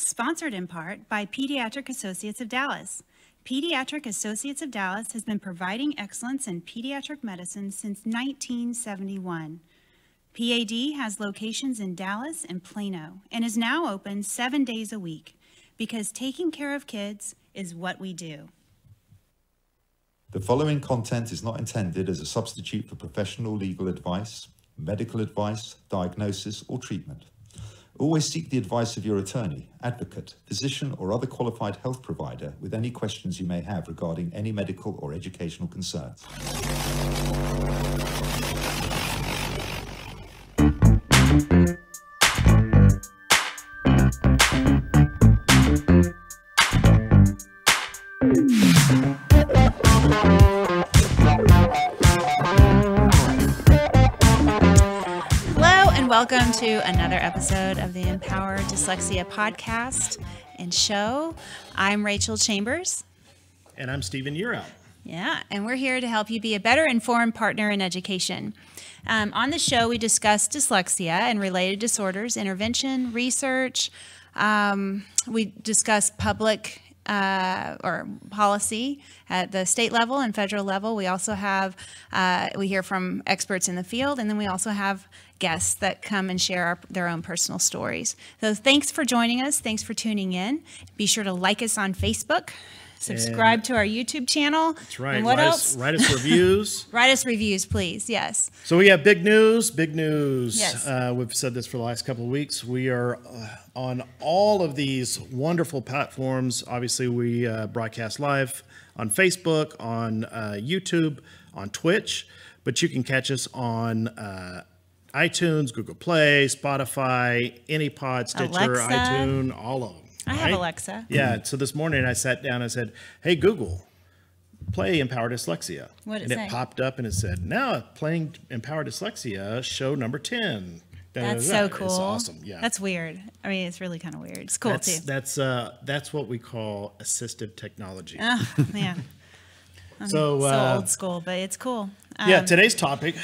sponsored in part by Pediatric Associates of Dallas. Pediatric Associates of Dallas has been providing excellence in pediatric medicine since 1971. PAD has locations in Dallas and Plano and is now open 7 days a week because taking care of kids is what we do. The following content is not intended as a substitute for professional legal advice, medical advice, diagnosis, or treatment. Always seek the advice of your attorney, advocate, physician, or other qualified health provider with any questions you may have regarding any medical or educational concerns. Welcome to another episode of the Empower Dyslexia podcast and show. I'm Rachel Chambers. And I'm Stephen Yearout. Yeah, and we're here to help you be a better informed partner in education. On the show, we discuss dyslexia and related disorders, intervention, research. We discuss public or policy at the state level and federal level. We also have, we hear from experts in the field, and then we also have guests that come and share their own personal stories. So thanks for joining us. Thanks for tuning in. Be sure to like us on Facebook. Subscribe to our YouTube channel. That's right. And what else? Write us reviews. Write us reviews, please. Yes. So we have big news. Big news. Yes. We've said this for the last couple of weeks. We are on all of these wonderful platforms. Obviously, we broadcast live on Facebook, on YouTube, on Twitch. But you can catch us on iTunes, Google Play, Spotify, AnyPod, Stitcher, Alexa. iTunes, all of them. I have Alexa. Yeah, so this morning I sat down and said, hey, Google, play Empower Dyslexia. What did and it say? It popped up and it said, now playing Empower Dyslexia, show number 10. That's so cool. It's awesome, yeah. That's weird. I mean, it's really kind of weird. It's cool, too. That's what we call assistive technology. Oh, man. So old school, but it's cool. Yeah, today's topic,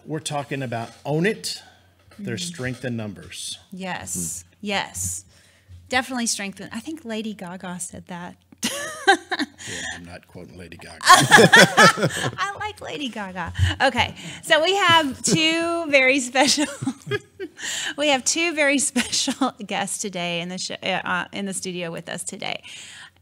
we're talking about Own It, There's Strength in Numbers. Yes, yes. Definitely strengthen. I think Lady Gaga said that. Yeah, I'm not quoting Lady Gaga. I like Lady Gaga. Okay, so we have two very special. We have two very special guests today in the in the studio with us today.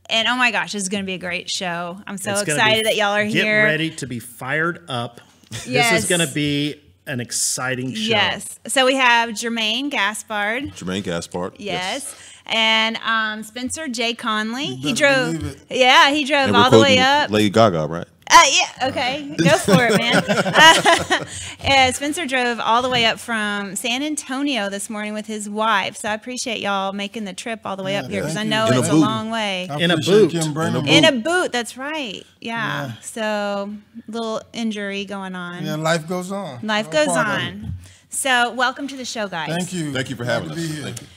And oh my gosh, this is going to be a great show. I'm so excited that y'all are here. Get ready to be fired up. Yes. This is going to be an exciting show. Yes. So we have Germaine Gaspard. Germaine Gaspard. Yes. And Spencer J. Conley. He And drove we're all the way quoting up. Lady Gaga, right? Yeah, okay. Go for it, man. Spencer drove all the way up from San Antonio this morning with his wife. So I appreciate y'all making the trip all the way up here because I know In a it's a boot. long way. In a boot. In a boot, that's right. Yeah. So little injury going on. Yeah, life goes on. Life goes on. So welcome to the show, guys. Thank you. Thank you for having us. Thank you.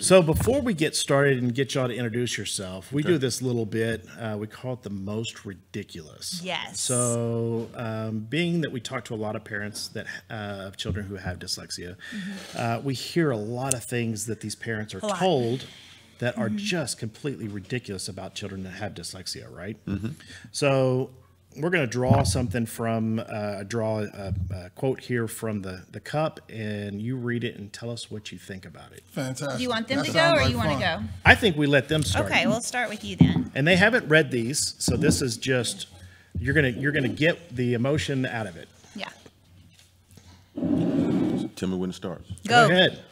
So before we get started and get y'all to introduce yourself, we do this little bit. We call it the most ridiculous. Yes. So being that we talk to a lot of parents that of children who have dyslexia, we hear a lot of things that these parents are told that are just completely ridiculous about children that have dyslexia, right? So we're going to draw something from, a quote here from the cup, and you read it and tell us what you think about it. Fantastic. do you want them to go or you want to go? I think we let them start. Okay, we'll start with you then. And they haven't read these, so this is just, you're gonna get the emotion out of it. Yeah. Tell me when to start. Go. Go ahead.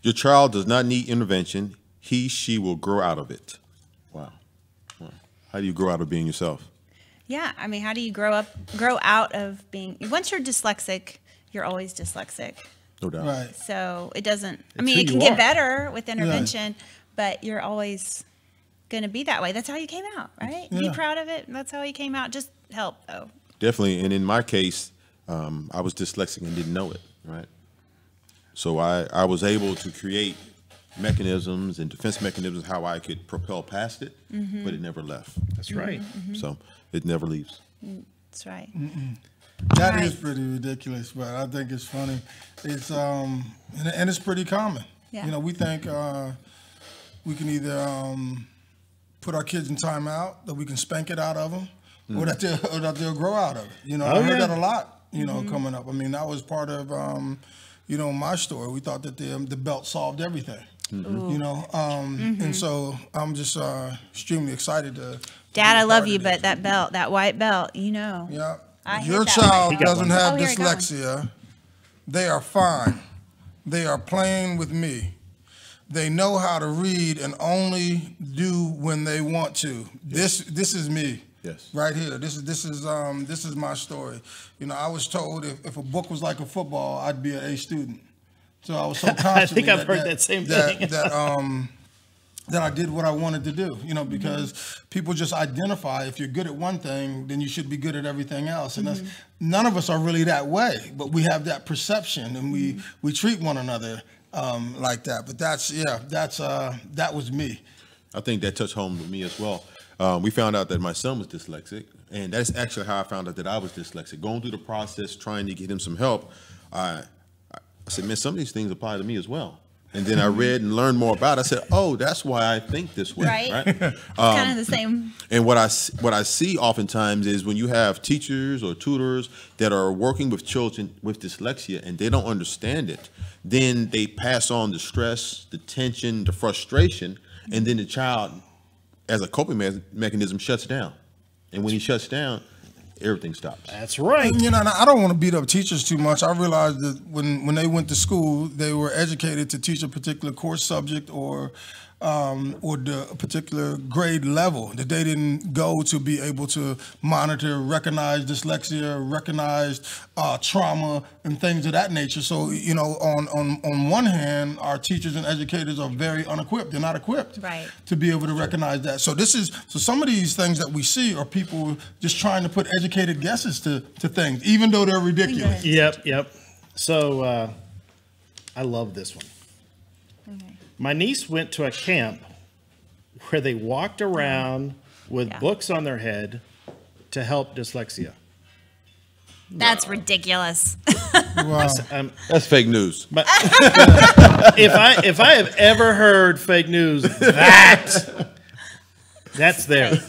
Your child does not need intervention. She will grow out of it. Wow. How do you grow out of being yourself? Yeah, I mean, how do you grow out of being, once you're dyslexic, you're always dyslexic. No doubt. Right. So it doesn't, I It's mean, who it can you get are. better with intervention, but you're always going to be that way. That's how you came out, right? Be Yeah. proud of it. That's how you came out. Just help, though. Definitely. And in my case, I was dyslexic and didn't know it, right? So I was able to create mechanisms and defense mechanisms how I could propel past it, but it never left. That's right. So it never leaves. That's right. That is pretty ridiculous, but I think it's funny. It's and it's pretty common. Yeah. You know, we think we can either put our kids in timeout, that we can spank it out of them, or that they'll grow out of it. You know, I heard that a lot, you know, coming up. I mean, that was part of, you know, my story. We thought that the belt solved everything, you know. And so I'm just extremely excited to Dad, I love you, but that belt, that white belt, you know. Yeah. I If hit your that child one. doesn't have Oh, here it goes. dyslexia, they are fine. They are playing with me. They know how to read and only do when they want to. This is me. Yes. Right here. This is my story. You know, I was told if a book was like a football, I'd be an A student. So I was so confident. I think I've heard that same thing. That I did what I wanted to do, you know, because people just identify if you're good at one thing, then you should be good at everything else. And that's, none of us are really that way, but we have that perception, and we treat one another like that. But that was me. I think that touched home with me as well. We found out that my son was dyslexic, and that's actually how I found out that I was dyslexic. Going through the process, trying to get him some help, I said, man, some of these things apply to me as well. And then I read and learned more about it. I said, oh, that's why I think this way. Right. Kind of the same. And what I see oftentimes is when you have teachers or tutors that are working with children with dyslexia and they don't understand it, then they pass on the stress, the tension, the frustration, and then the child, as a coping mechanism, shuts down. And when he shuts down, everything stops. That's right. And, you know, and I don't want to beat up teachers too much. I realized that when they went to school, they were educated to teach a particular course subject or the particular grade level, that they didn't go to be able to monitor, recognize dyslexia, recognize trauma and things of that nature. So, you know, on one hand, our teachers and educators are very unequipped. They're not equipped to be able to recognize that. So some of these things that we see are people just trying to put educated guesses to things, even though they're ridiculous. Yep. So I love this one. Okay. My niece went to a camp where they walked around with books on their head to help dyslexia. That's ridiculous. Wow. That's fake news. But if I have ever heard fake news, that's there.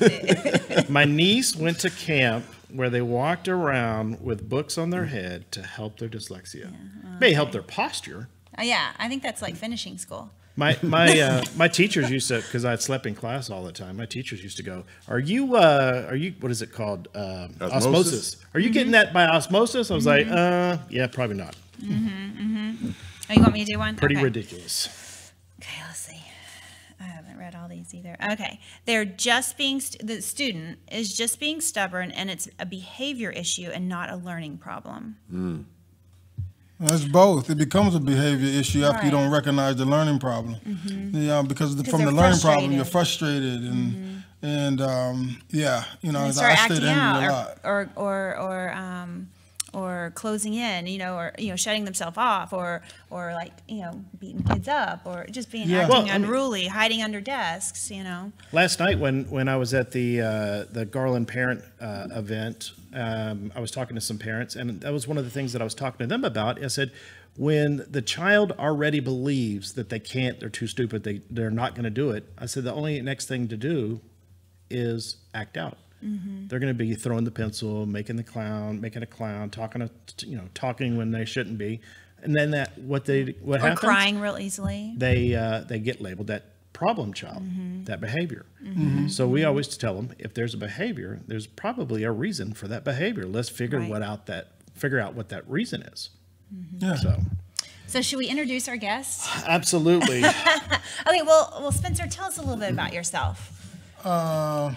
My niece went to camp where they walked around with books on their head to help their dyslexia. May help their posture. Yeah, I think that's like finishing school. My teachers used to, because I slept in class all the time. My teachers used to go, "Are you what is it called? Osmosis? Are you getting that by osmosis?" I was like, yeah, probably not. Oh, you want me to do one? Pretty ridiculous. Okay, let's see. I haven't read all these either. Okay, they're just being the student is just being stubborn, and it's a behavior issue and not a learning problem. That's both. It becomes a behavior issue after you don't recognize the learning problem. Yeah, because from the learning problem, you're frustrated and you know, I stayed angry a lot. Or closing in, you know, or shutting themselves off, or like beating kids up, or just being acting unruly, hiding under desks, you know. Last night when I was at the Garland parent event, I was talking to some parents, and that was one of the things that I was talking to them about. I said, when the child already believes that they can't, they're too stupid, they're not going to do it, I said the only next thing to do is act out. They're going to be throwing the pencil, making a clown, talking when they shouldn't be, and then what happens? Crying real easily. They get labeled that problem child, that behavior. So we always tell them, if there's a behavior, there's probably a reason for that behavior. Let's figure out what that reason is. So should we introduce our guest? Absolutely. Okay. Well, Spencer, tell us a little bit about yourself. I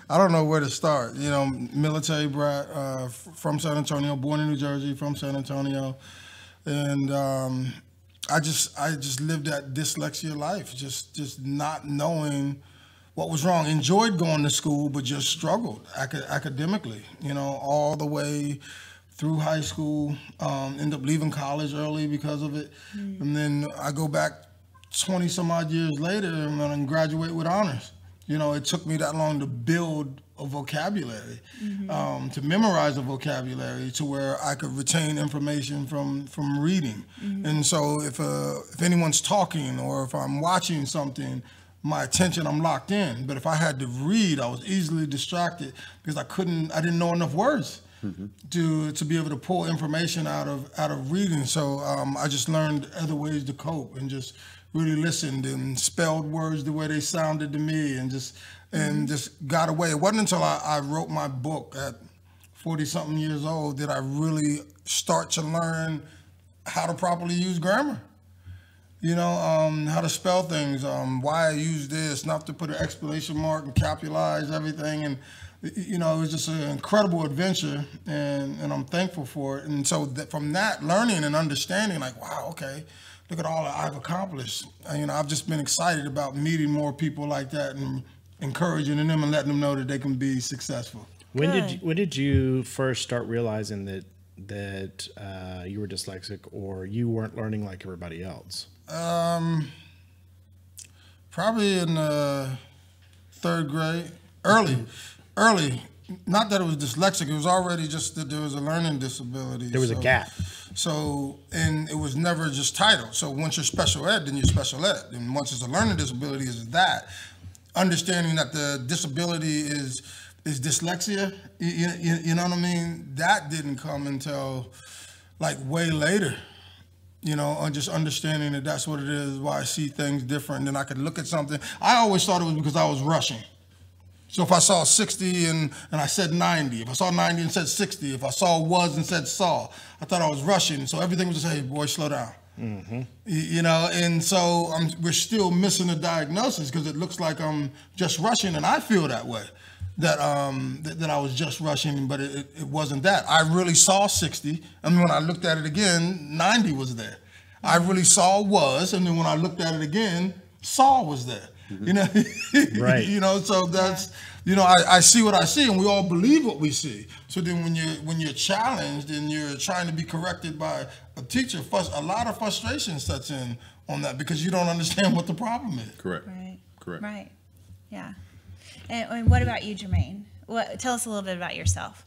don't know where to start. You know, military brat, from San Antonio, born in New Jersey, from San Antonio, and I just lived that dyslexia life, just not knowing what was wrong. Enjoyed going to school, but just struggled academically. You know, all the way through high school. Ended up leaving college early because of it, and then I go back 20 some odd years later and graduate with honors. You know, it took me that long to build a vocabulary, to memorize a vocabulary to where I could retain information from reading. And so if anyone's talking or if I'm watching something, my attention, I'm locked in. But if I had to read, I was easily distracted because I didn't know enough words to be able to pull information out of reading. So I just learned other ways to cope and just really listened and spelled words the way they sounded to me and just got away. It wasn't until I wrote my book at 40-something years old that I really start to learn how to properly use grammar. You know, how to spell things, why I use this, not to put an exclamation mark and capitalize everything. And, you know, it was just an incredible adventure, and I'm thankful for it. And so from that, learning and understanding, like, wow, okay, look at all that I've accomplished. You know, I've just been excited about meeting more people like that and encouraging them and letting them know that they can be successful. When did you first start realizing that you were dyslexic or you weren't learning like everybody else? Probably in third grade, early. Not that it was dyslexic, it was already just that there was a learning disability. There was a gap. So, and it was never just titled. So once you're special ed, then you're special ed. And once it's a learning disability, is that. Understanding that the disability is dyslexia, you know what I mean? That didn't come until like way later. You know, just understanding that that's what it is, why I see things different, and I could look at something. I always thought it was because I was rushing. So if I saw 60 and I said 90, if I saw 90 and said 60, if I saw was and said saw, I thought I was rushing. So everything was just, hey, boy, slow down. You know, and so we're still missing a diagnosis because it looks like I'm just rushing, and I feel that way. That I was just rushing, but it wasn't that. I really saw 60, and when I looked at it again, 90 was there. I really saw was, and then when I looked at it again, saw was there. You know, right? You know, so that's, you know, I see what I see, and we all believe what we see. So then when you're challenged and you're trying to be corrected by a teacher, a lot of frustration sets in on that because you don't understand what the problem is. Correct. Right. Correct. Right. Yeah. And what about you, Germaine? Tell us a little bit about yourself.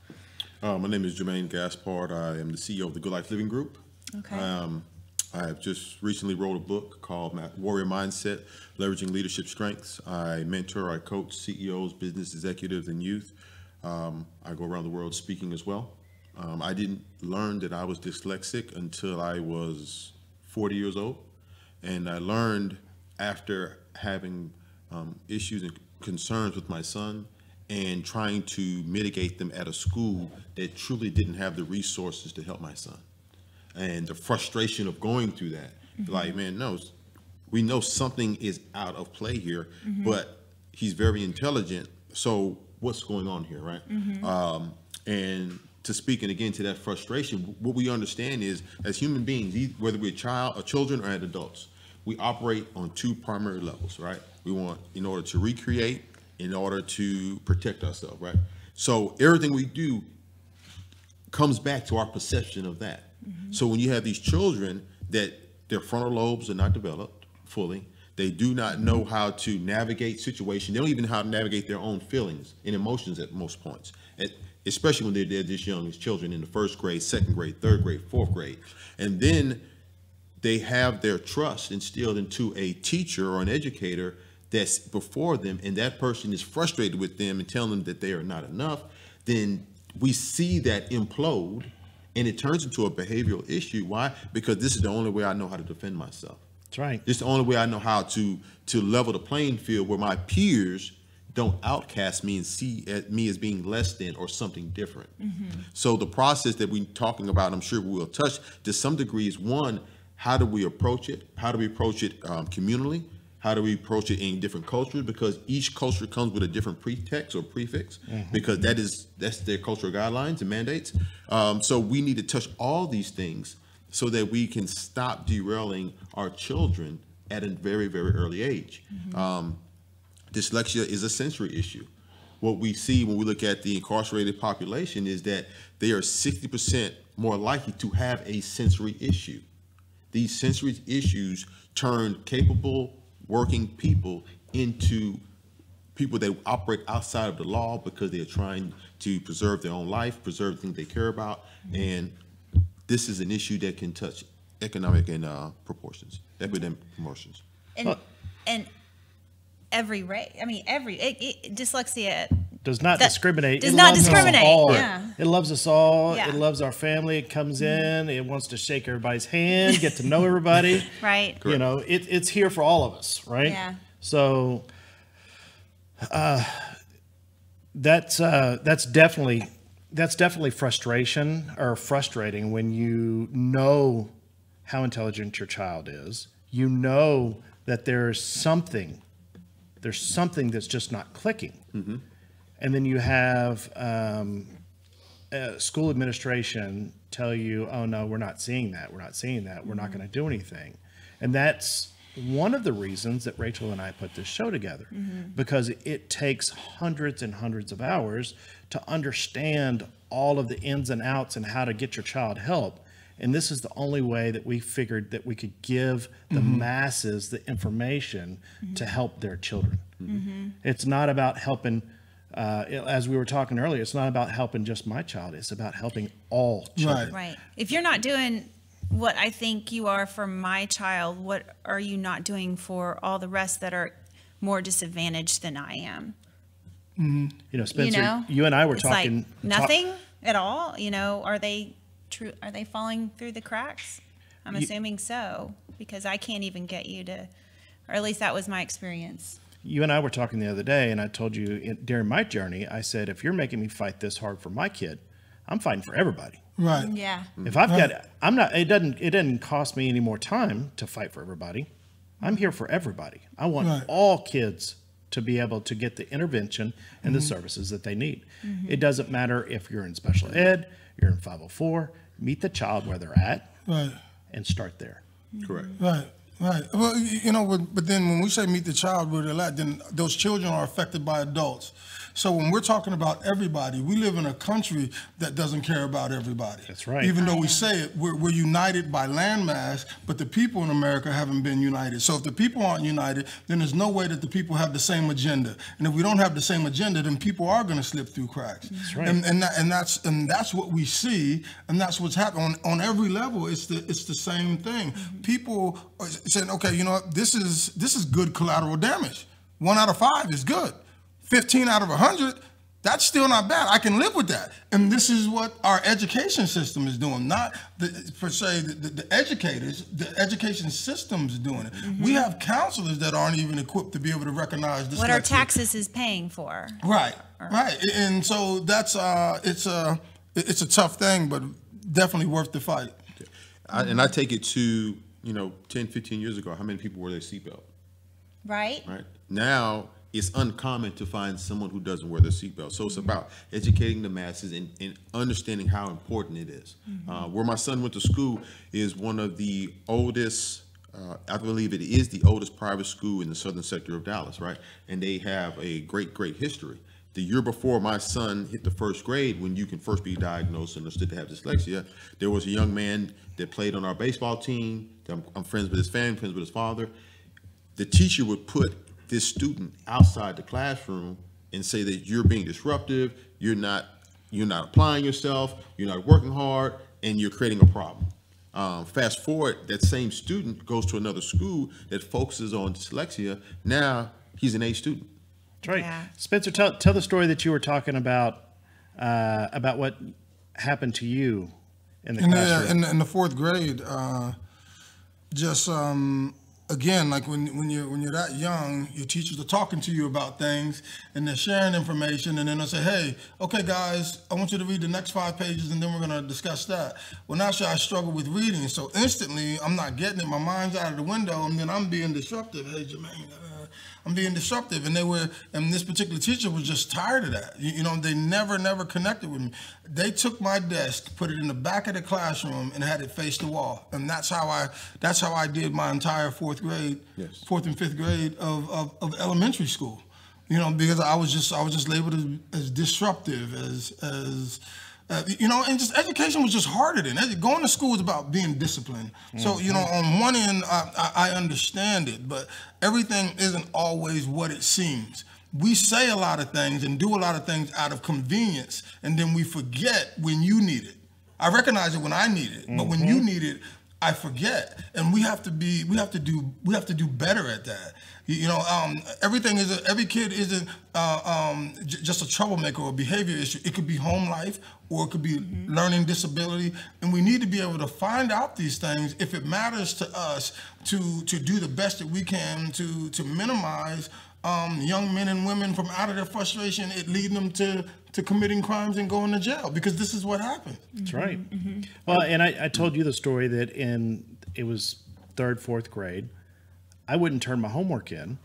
My name is Germaine Gaspard. I am the CEO of the Good Life Living Group. Okay. I have just recently wrote a book called Warrior Mindset, Leveraging Leadership Strengths. I mentor, I coach CEOs, business executives, and youth. I go around the world speaking as well. I didn't learn that I was dyslexic until I was 40 years old. And I learned after having issues and concerns with my son and trying to mitigate them at a school that truly didn't have the resources to help my son. And the frustration of going through that. Like, man, no, we know something is out of play here, but he's very intelligent. So what's going on here, right? And to speak, and again, to that frustration, what we understand is, as human beings, whether we're children or adults, we operate on two primary levels, right? We want, in order to recreate, in order to protect ourselves, right? So everything we do comes back to our perception of that. So when you have these children that their frontal lobes are not developed fully, they do not know how to navigate situations. They don't even know how to navigate their own feelings and emotions at most points, especially when they're this young as children in the first grade, second grade, third grade, fourth grade. And then they have their trust instilled into a teacher or an educator that's before them, and that person is frustrated with them and telling them that they are not enough. Then we see that implode, and it turns into a behavioral issue. Why? Because this is the only way I know how to defend myself. That's right. This is the only way I know how to level the playing field where my peers don't outcast me and see me as being less than or something different. So the process that we're talking about, I'm sure we will touch to some degree, is one, how do we approach it? How do we approach it communally? How do we approach it in different cultures? Because each culture comes with a different pretext or prefix, because that's their cultural guidelines and mandates. So we need to touch all these things so that we can stop derailing our children at a very, very early age. Dyslexia is a sensory issue. What we see when we look at the incarcerated population is that they are 60% more likely to have a sensory issue. These sensory issues turn capable working people into people that operate outside of the law because they're trying to preserve their own life, preserve the things they care about. And this is an issue that can touch economic and epidemic proportions. And every race, I mean, dyslexia does not discriminate. Does not discriminate. Yeah. It loves us all. Yeah. It loves our family. It comes in. It wants to shake everybody's hand, get to know everybody. Right. You know, it's here for all of us, right? Yeah. So that's definitely frustrating when you know how intelligent your child is. You know that there's something that's just not clicking. Mm-hmm. And then you have school administration tell you, oh, no, we're not seeing that. We're not seeing that. We're not going to do anything. And that's one of the reasons that Rachel and I put this show together, because it takes hundreds and hundreds of hours to understand all of the ins and outs and how to get your child help. And this is the only way that we figured that we could give the masses the information to help their children. It's not about helping, as we were talking earlier, it's not about helping just my child. It's about helping all children. Right. If you're not doing what I think you are for my child, what are you not doing for all the rest that are more disadvantaged than I am? You know, Spencer, you and I were talking. Like nothing at all. You know, are they falling through the cracks? I'm assuming so, because I can't even get you to, or at least that was my experience. You and I were talking the other day, and I told you during my journey, I said, if you're making me fight this hard for my kid, I'm fighting for everybody. Right. Yeah. If I've got, it doesn't cost me any more time to fight for everybody. I'm here for everybody. I want all kids to be able to get the intervention and the services that they need. It doesn't matter if you're in special ed, you're in 504, meet the child where they're at and start there. Correct. Right. Well, you know, but then when we say meet the child where they're at, then those children are affected by adults. So when we're talking about everybody, we live in a country that doesn't care about everybody. That's right. Even though we say it, we're united by landmass, but the people in America haven't been united. So if the people aren't united, then there's no way that the people have the same agenda. And if we don't have the same agenda, then people are going to slip through cracks. That's right. And that's what we see, and that's what's happening on every level. It's the same thing. People are saying, okay, you know what, this is good collateral damage. 1 out of 5 is good. 15 out of 100, that's still not bad. I can live with that. And this is what our education system is doing, not per se the educators. The education system's doing it. We have counselors that aren't even equipped to be able to recognize dyslexia. What our taxes is paying for. Right. And so that's it's a tough thing, but definitely worth the fight. And I take it to, 10, 15 years ago, how many people wore their seatbelt? Right. Now, it's uncommon to find someone who doesn't wear their seatbelt. So it's about educating the masses and understanding how important it is. Where my son went to school is one of the oldest, I believe it is the oldest private school in the southern sector of Dallas, right? And they have a great, great history. The year before my son hit the first grade, when you can first be diagnosed and understood to have dyslexia, there was a young man that played on our baseball team. I'm friends with his family, friends with his father. The teacher would put this student outside the classroom and say that you're being disruptive, you're not applying yourself, you're not working hard, and you're creating a problem. Fast forward, that same student goes to another school that focuses on dyslexia. Now he's an A student. That's right. Yeah. Spencer, tell the story that you were talking about what happened to you in the classroom. In the 4th grade, again, like when you're that young, your teachers are talking to you about things and they're sharing information, and then they'll say, hey, okay guys, I want you to read the next 5 pages and then we're gonna discuss that. Well, now I struggle with reading, so instantly I'm not getting it, my mind's out of the window, and then I'm being disruptive. Hey, Germaine, I'm being disruptive. And this particular teacher was just tired of that. They never connected with me. They took my desk, put it in the back of the classroom, and had it face the wall. And that's how I did my entire 4th grade, 4th and 5th grade of elementary school. Because I was just labeled as disruptive, and just education was just harder than going to school is about being disciplined. So, on one end, I understand it, but everything isn't always what it seems. we say a lot of things and do a lot of things out of convenience, and then we forget when you need it. I recognize it when I need it, but when you need it, I forget. And we have to do better at that. Every kid isn't just a troublemaker or a behavior issue. It could be home life, or it could be learning disability, and we need to be able to find out these things if it matters to us to do the best that we can to minimize young men and women from out of their frustration, it leading them to committing crimes and going to jail, because this is what happens. That's right. Well, and I told you the story that it was 3rd, 4th grade, I wouldn't turn my homework in.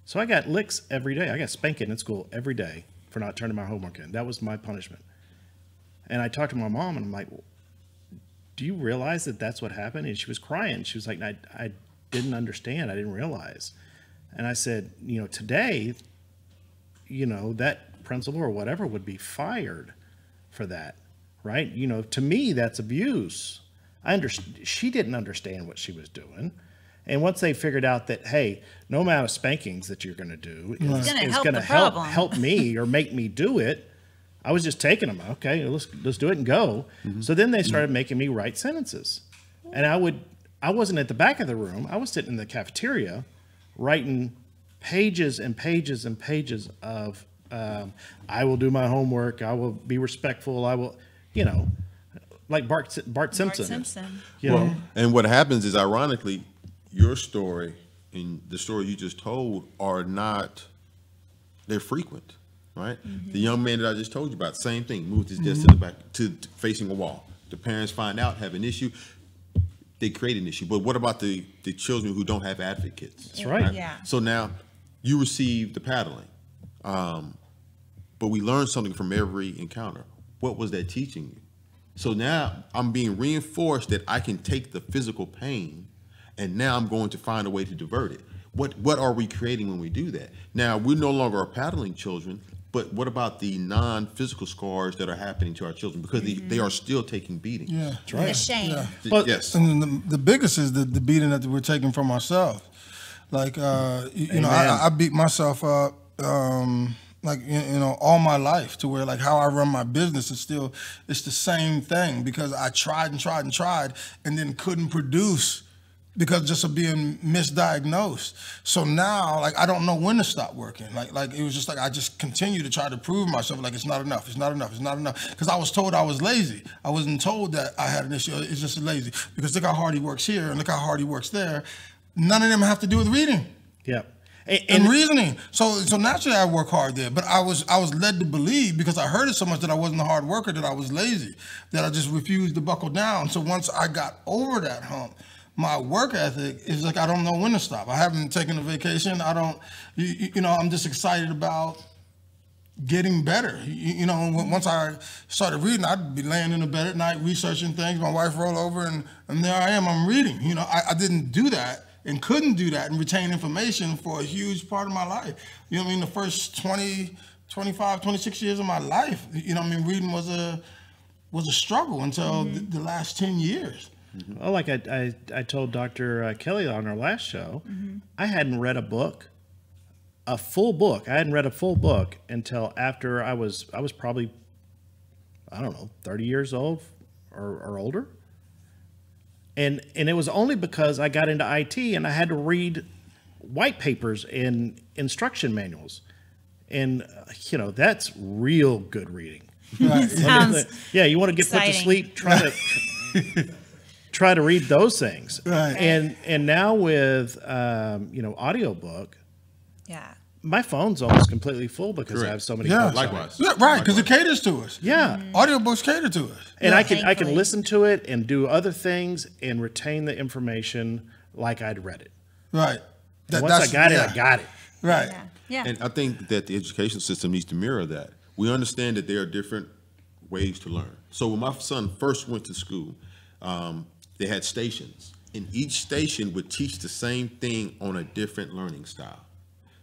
So I got licks every day. I got spanking in school every day for not turning my homework in. That was my punishment. And I talked to my mom, and I'm like, do you realize that that's what happened? And she was crying. She was like, I didn't understand. I didn't realize. And I said, today, that principal or whatever would be fired for that, right? To me, that's abuse. She didn't understand what she was doing. And once they figured out that, hey, no amount of spankings that you're going to do is going to help me or make me do it, I was just taking them. Okay, let's do it and go. So then they started making me write sentences. And I wasn't at the back of the room. I was sitting in the cafeteria writing pages and pages and pages of, I will do my homework, I will be respectful, I will, like Bart Simpson. And what happens is, ironically, your story and the story you just told they're frequent, right? The young man that I just told you about, same thing, moved his desk to the back, to facing a wall. The parents find out, have an issue, they create an issue. But what about the children who don't have advocates? That's right. Yeah. So now you receive the paddling, but we learn something from every encounter. What was that teaching you? So now I'm being reinforced that I can take the physical pain, and now I'm going to find a way to divert it. What are we creating when we do that? Now, we no longer are paddling children, but what about the non-physical scars that are happening to our children? Because they are still taking beating. Yeah, that's right. The shame. Yeah. But, yes. And the biggest is the beating that we're taking from ourselves. Like, I beat myself up, all my life, to where, like, how I run my business is it's the same thing, because I tried and tried and tried and then couldn't produce because just of being misdiagnosed. So now, like, I don't know when to stop working. Like it was just like I just continue to try to prove myself, like, it's not enough, it's not enough, it's not enough. Because I was told I was lazy. I wasn't told that I had an issue. It's just lazy. Because look how hard he works here and look how hard he works there. None of them have to do with reading. Yeah. And reasoning. So naturally I work hard there. But I was led to believe, because I heard it so much, that I wasn't a hard worker, that I was lazy, that I just refused to buckle down. So once I got over that hump, my work ethic is like, I don't know when to stop. I haven't taken a vacation. I'm just excited about getting better. Once I started reading, I'd be laying in the bed at night researching things. My wife roll over and there I am, I'm reading. I didn't do that and couldn't do that and retain information for a huge part of my life. The first 20, 25, 26 years of my life, reading was a struggle until the last 10 years. Well, like I told Dr. Kelly on our last show, I hadn't read a full book. I hadn't read a full book until after I was probably, 30 years old or older. And it was only because I got into IT and I had to read white papers and instruction manuals. And, that's real good reading. Right. Sounds you want to get put to sleep, try to read those things. Right. And now with, audiobook, yeah, my phone's almost completely full because I have so many books. Likewise. Yeah, right, because it caters to us. Yeah. Audiobooks cater to us. And yeah. I can Thankfully. listen to it and do other things and retain the information like I'd read it. Right. Once I got it, I got it. Right. yeah. And I think that the education system needs to mirror that. We understand that there are different ways to learn. So when my son first went to school, they had stations, and each station would teach the same thing on a different learning style.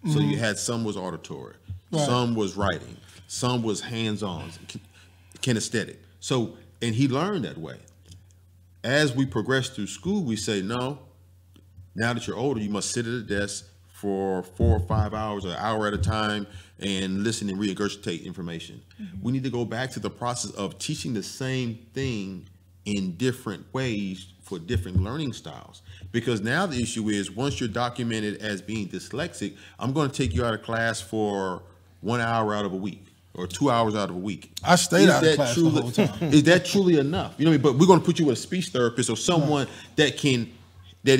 So you had, some was auditory, some was writing, some was hands-on, kinesthetic. So, and he learned that way. As we progress through school, we say, no, now that you're older, you must sit at a desk, for 4 or 5 hours, or an hour at a time, and listen and regurgitate information. We need to go back to the process of teaching the same thing in different ways for different learning styles. Because now the issue is, once you're documented as being dyslexic, I'm going to take you out of class for 1 hour out of a week, or 2 hours out of a week. I stayed out of class the whole time. Is that truly enough? You know what I mean? But we're going to put you with a speech therapist or someone that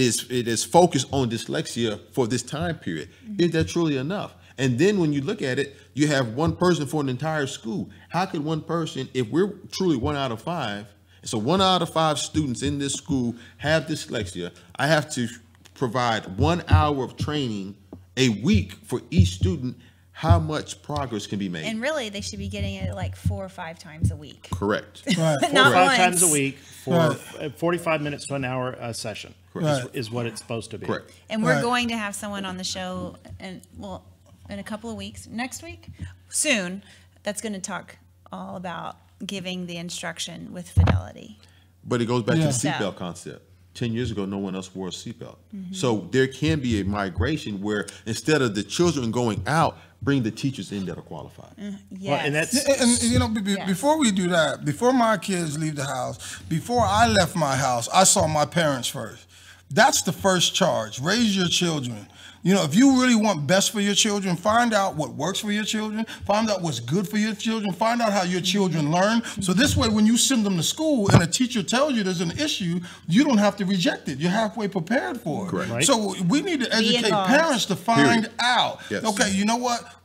is focused on dyslexia for this time period. Is that truly enough? And then when you look at it, you have one person for an entire school. How could one person, if we're truly 1 out of 5, so 1 out of 5 students in this school have dyslexia, I have to provide 1 hour of training a week for each student. How much progress can be made? And really, they should be getting it like 4 or 5 times a week. Correct. Right. Not 5 once. times a week for 45 minutes to an hour session is what it's supposed to be. Correct. And we're Right. going to have someone on the show, in a couple of weeks, next week, soon, that's going to talk all about giving the instruction with fidelity. But it goes back to the Yeah. seatbelt concept. 10 years ago, no one else wore a seatbelt. So there can be a migration where instead of the children going out, bring the teachers in that are qualified. Yes. Well, and that's And you know, before we do that, before my kids leave the house, before I left my house, I saw my parents first. That's the first charge. Raise your children. You know, if you really want best for your children, find out what works for your children, find out what's good for your children, find out how your children learn. So this way, when you send them to school and a teacher tells you there's an issue, you don't have to reject it. You're halfway prepared for it. Correct. Right. So we need to educate involved. parents to find Period. out, Yes. okay, you know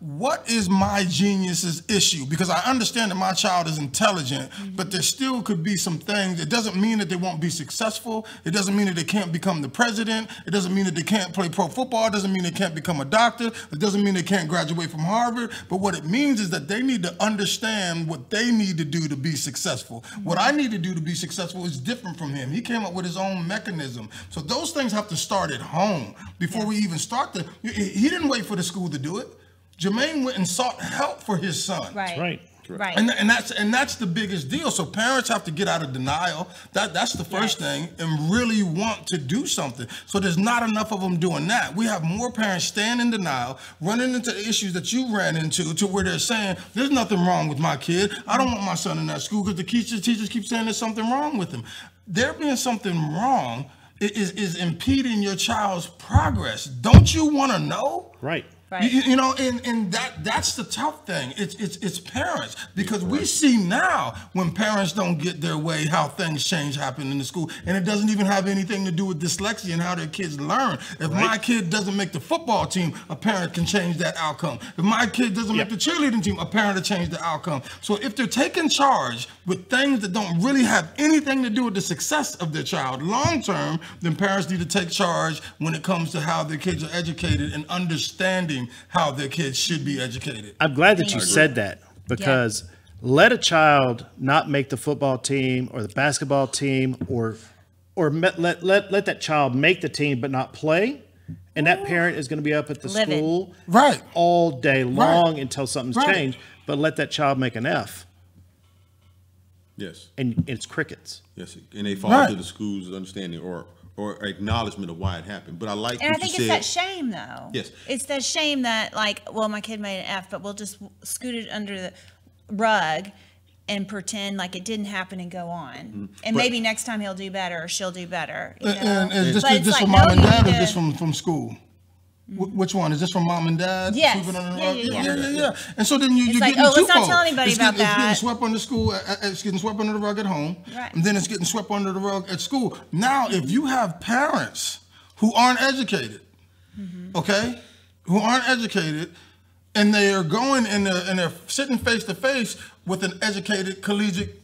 what is my genius's issue? Because I understand that my child is intelligent, but there still could be some things. It doesn't mean that they won't be successful. It doesn't mean that they can't become the president. It doesn't mean that they can't play pro football. It doesn't mean they can't become a doctor. It doesn't mean they can't graduate from Harvard. But what it means is that they need to understand what they need to do to be successful. What I need to do to be successful is different from him. He came up with his own mechanism. So those things have to start at home before we even start he didn't wait for the school to do it. Germaine went and sought help for his son. Right. right. Right. And that's the biggest deal. So parents have to get out of denial. That's the first thing, and really want to do something. So there's not enough of them doing that. We have more parents staying in denial, running into the issues that you ran into, to where they're saying there's nothing wrong with my kid. I don't want my son in that school because the teachers keep saying there's something wrong with him. There being something wrong is impeding your child's progress. Don't you want to know? Right. Right. You know, and that's the tough thing. It's parents, because we see now when parents don't get their way, how things happen in the school, and it doesn't even have anything to do with dyslexia and how their kids learn. If my kid doesn't make the football team, a parent can change that outcome. If my kid doesn't make the cheerleading team, a parent will change the outcome. So if they're taking charge with things that don't really have anything to do with the success of their child long term, then parents need to take charge when it comes to how their kids are educated and understanding how their kids should be educated. I'm glad that you said that, because let a child not make the football team or the basketball team, or let that child make the team but not play, and that parent is going to be up at the school all day long until something's changed. But let that child make an F. Yes. And it's crickets. Yes, and they fall into the school's understanding or acknowledgement of why it happened. But I like And what I think you it's said. that shame, though. Yes. It's that shame that, like, well, my kid made an F, but we'll just scoot it under the rug and pretend like it didn't happen and go on. And maybe next time he'll do better or she'll do better. You know? And is But it's this like, from no, mom and you dad, or need this to- from school? Which one? Is this from mom and dad? Yes. Sweeping under the Yeah, rug? yeah. Yeah. And so then you're like, getting oh, let's not twofold. tell anybody It's about getting, It's that. getting swept under school. It's getting swept under the rug at home. Right. And then it's getting swept under the rug at school. Now, if you have parents who aren't educated, okay, who aren't educated, and they are going and they're sitting face to face with an educated collegiate,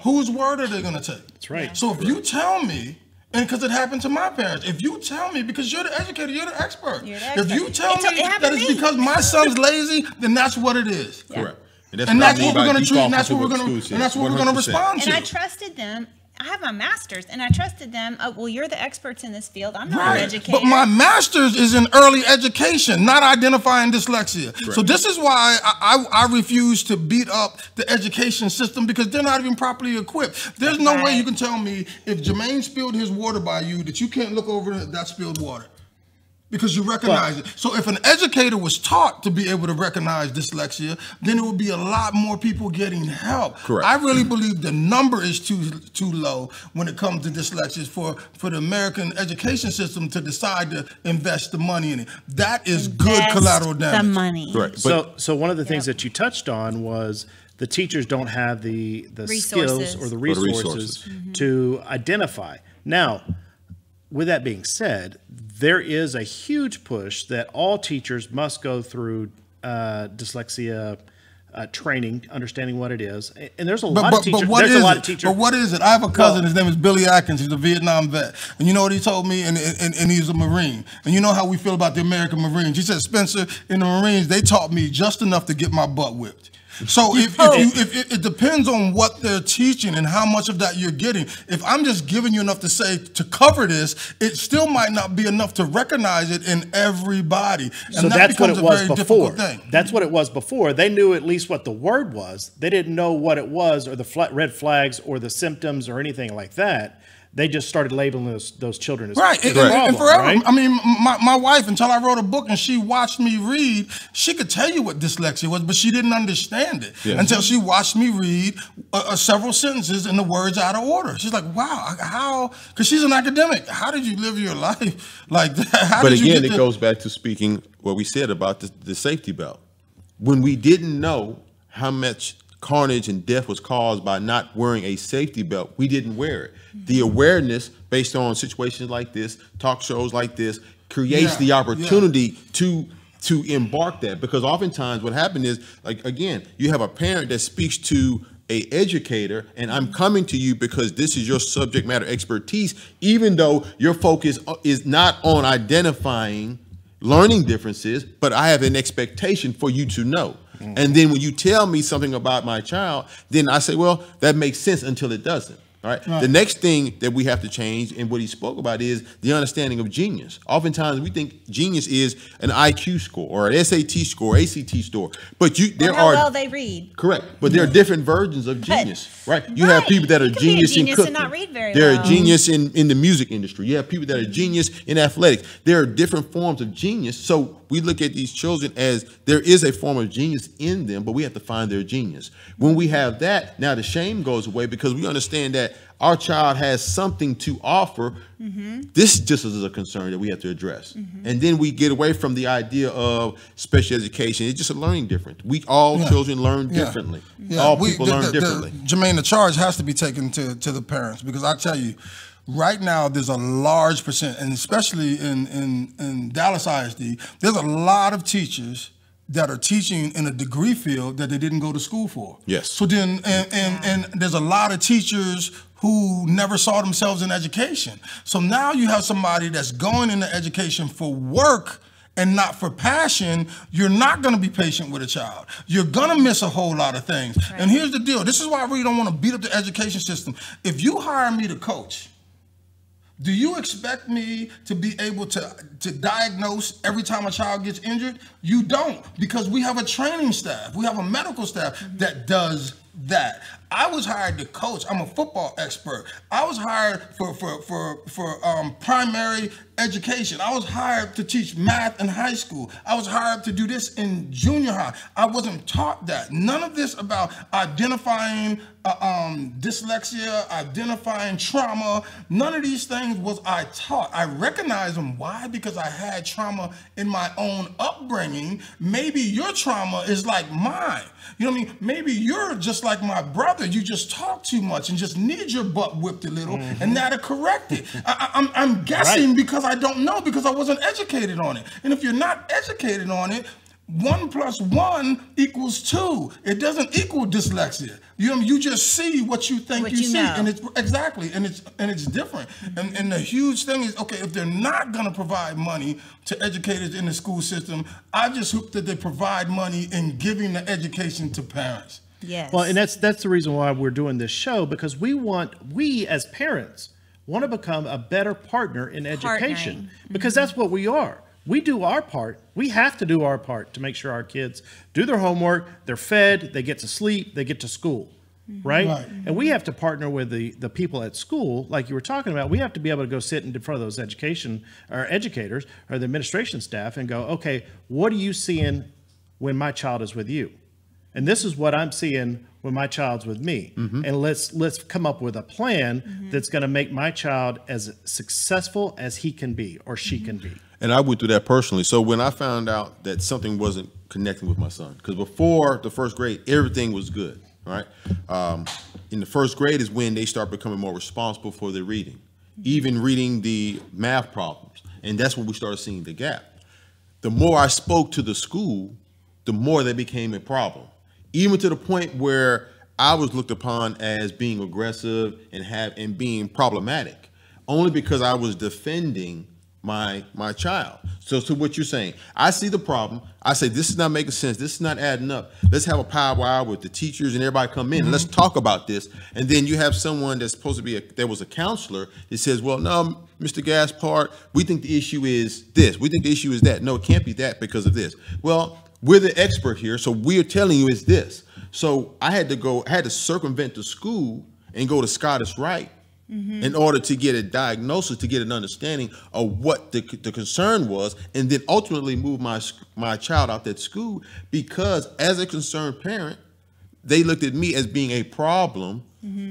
whose word are they going to take? That's right. So if you tell me, and because it happened to my parents, if you tell me, because you're the educator, you're the expert. You're the If you expert. tell It me happened that to it's me. because my son's lazy, then that's what it is. Correct. And that's what we're going to treat, and that's default what we're to going school to, and that's what we're going to 100%. respond And to. I trusted them. I have my master's, and I trusted them. Oh, well, you're the experts in this field. I'm not an Right. educator. But my master's is in early education, not identifying dyslexia. Correct. So this is why I refuse to beat up the education system, because they're not even properly equipped. There's no way you can tell me if Germaine spilled his water by you that you can't look over that spilled water. because you recognize it. So if an educator was taught to be able to recognize dyslexia, then it would be a lot more people getting help. Correct. I really believe the number is too low when it comes to dyslexia for the American education system to decide to invest the money in it. That is good collateral damage. The money. Correct. So one of the things that you touched on was the teachers don't have the skills or the resources to identify. Now, with that being said, there is a huge push that all teachers must go through dyslexia training, understanding what it is. And there's a lot of teachers. But what is it? I have a cousin, his name is Billy Atkins. He's a Vietnam vet. And you know what he told me? And he's a Marine. And you know how we feel about the American Marines. He said, Spencer, in the Marines, they taught me just enough to get my butt whipped. So if it depends on what they're teaching and how much of that you're getting. If I'm just giving you enough to say to cover this, it still might not be enough to recognize it in everybody. And so that that's what it was before. Thing. That's what it was before. They knew at least what the word was. They didn't know what it was or the red flags or the symptoms or anything like that. They just started labeling those children as right. And forever. Right? I mean, my wife, until I wrote a book and she watched me read, she could tell you what dyslexia was, but she didn't understand it until she watched me read several sentences and the words out of order. She's like, wow, how? Because she's an academic. How did you live your life like that? But again, it goes back to speaking what we said about the safety belt. When we didn't know how much carnage and death was caused by not wearing a safety belt, we didn't wear it. The awareness based on situations like this, talk shows like this, creates the opportunity to embark that. Because oftentimes what happened is, like, again, you have a parent that speaks to a educator, and I'm coming to you because this is your subject matter expertise, even though your focus is not on identifying learning differences, but I have an expectation for you to know. And then when you tell me something about my child, then I say, well, that makes sense until it doesn't. All right. The next thing that we have to change, and what he spoke about, is the understanding of genius. Oftentimes we think genius is an IQ score or an SAT score, ACT score, but there how are well they read. Correct, but there are different versions of genius, right? You have people that are genius in cooking. And not read very They're well. a genius in the music industry. You have people that are genius in athletics. There are different forms of genius. So we look at these children as there is a form of genius in them, but we have to find their genius. When we have that, now the shame goes away because we understand that our child has something to offer. This just is a concern that we have to address. And then we get away from the idea of special education. It's just a learning difference. All children learn differently. All people learn differently. Germaine, the charge has to be taken to the parents, because I tell you, right now, there's a large percent, and especially in Dallas ISD, there's a lot of teachers that are teaching in a degree field that they didn't go to school for. Yes. So then, and there's a lot of teachers who never saw themselves in education. So now you have somebody that's going into education for work and not for passion. You're not going to be patient with a child. You're going to miss a whole lot of things. Right. And here's the deal. This is why I really don't want to beat up the education system. If you hire me to coach, do you expect me to be able to diagnose every time a child gets injured? You don't, because we have a training staff. We have a medical staff that does that. I was hired to coach. I'm a football expert. I was hired for primary education. I was hired to teach math in high school. I was hired to do this in junior high. I wasn't taught that. None of this about identifying dyslexia, identifying trauma. None of these things was I taught. I recognize them. Why? Because I had trauma in my own upbringing. Maybe your trauma is like mine. You know what I mean? Maybe you're just like my brother. You just talk too much and just need your butt whipped a little, and that'll correct it. I'm guessing because I don't know, because I wasn't educated on it. And if you're not educated on it, 1 + 1 = 2. It doesn't equal dyslexia. You just see what you think you see, and it's exactly, and it's different. And the huge thing is, okay, if they're not going to provide money to educators in the school system, I just hope that they provide money in giving the education to parents. Yes. Well, and that's the reason why we're doing this show, because we as parents want to become a better partner in education, because that's what we are. We do our part. We have to do our part to make sure our kids do their homework, they're fed, they get to sleep, they get to school. Right? Right. And we have to partner with the people at school, like you were talking about. We have to be able to go sit in front of those educators or the administration staff and go, okay, what are you seeing when my child is with you? And this is what I'm seeing when my child's with me. And let's come up with a plan that's going to make my child as successful as he can be or she can be. And I went through that personally. So when I found out that something wasn't connecting with my son, because before the first grade, everything was good, right? In the first grade is when they start becoming more responsible for their reading, even reading the math problems. And that's when we started seeing the gap. The more I spoke to the school, the more they became a problem, even to the point where I was looked upon as being aggressive and being problematic, only because I was defending my child. So to what you're saying, I see the problem. I say, this is not making sense. This is not adding up. Let's have a powwow with the teachers and everybody come in and let's talk about this. And then you have someone that's supposed to be there was a counselor that says, well, no, Mr. Gaspard, we think the issue is this. We think the issue is that. No, it can't be that because of this. Well, we're the expert here, so we're telling you it's this. So I had to circumvent the school and go to Scottish Rite in order to get a diagnosis, to get an understanding of what the concern was, and then ultimately move my child out that school, because as a concerned parent, they looked at me as being a problem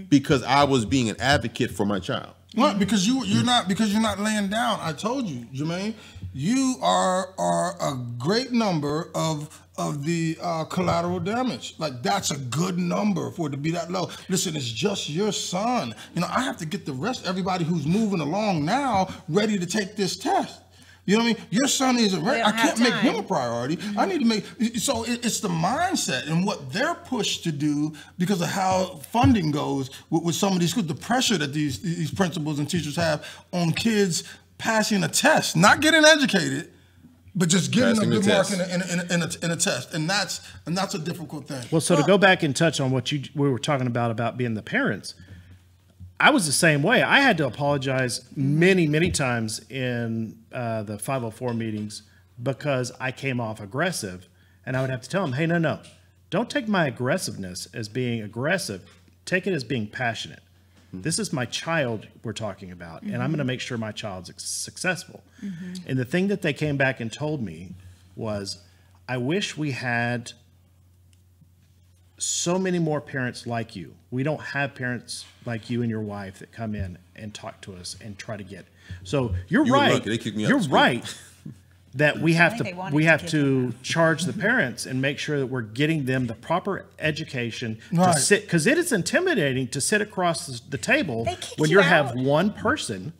because I was being an advocate for my child. Right, because you're not laying down. I told you, Germaine, you are a great number of the collateral damage. Like, that's a good number for it to be that low. Listen, it's just your son. You know, I have to get the rest, everybody who's moving along now, ready to take this test. You know what I mean? Your son isn't ready. I can't make him a priority. I need to make, so it's the mindset and what they're pushed to do because of how funding goes with some of these schools, the pressure that these principals and teachers have on kids passing a test, not getting educated, but just getting a good mark in a test. And that's a difficult thing. Well, so to go back and touch on what we were talking about being the parents, I was the same way. I had to apologize many, many times in the 504 meetings because I came off aggressive, and I would have to tell them, hey, no, don't take my aggressiveness as being aggressive. Take it as being passionate. This is my child we're talking about, and I'm going to make sure my child's successful. And the thing that they came back and told me was, I wish we had so many more parents like you. We don't have parents like you and your wife that come in and talk to us and try to get. So you're right. Lucky. They kicked me out you're of school. Right that we have to charge the parents and make sure that we're getting them the proper education to sit, because it is intimidating to sit across the table when you have one person,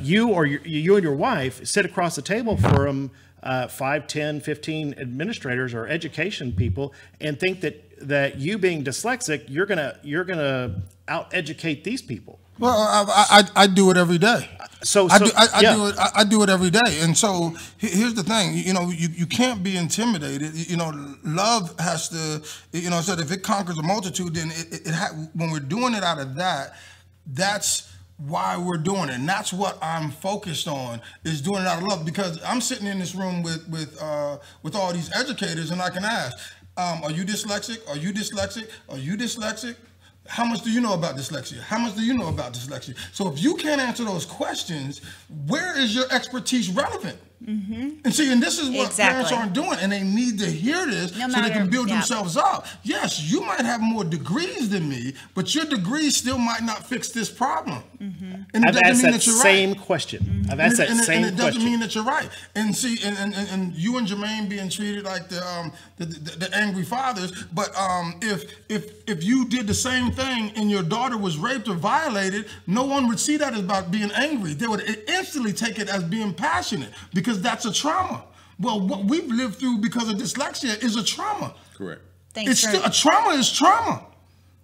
you and your wife sit across the table from 5, 10, 15 administrators or education people and think that you being dyslexic, you're gonna out-educate these people. Well, I do it every day. I do it every day. And so here's the thing, you know, you can't be intimidated. You know, love has to, you know, so if it conquers a multitude, then when we're doing it out of that's why we're doing it. And that's what I'm focused on, is doing it out of love, because I'm sitting in this room with all these educators, and I can ask, are you dyslexic? Are you dyslexic? Are you dyslexic? How much do you know about dyslexia? How much do you know about dyslexia? So if you can't answer those questions, where is your expertise relevant? And see, and this is what parents aren't doing, and they need to hear this so they can build themselves up. Yes, you might have more degrees than me, but your degree still might not fix this problem. And it doesn't mean that you're right. I've asked that same question. And it doesn't mean that you're right. And see, and you and Germaine being treated like the angry fathers, but if you did the same thing and your daughter was raped or violated, no one would see that as about being angry. They would instantly take it as being passionate, because that's a trauma. Well, what we've lived through because of dyslexia is a trauma. Correct. A trauma is trauma.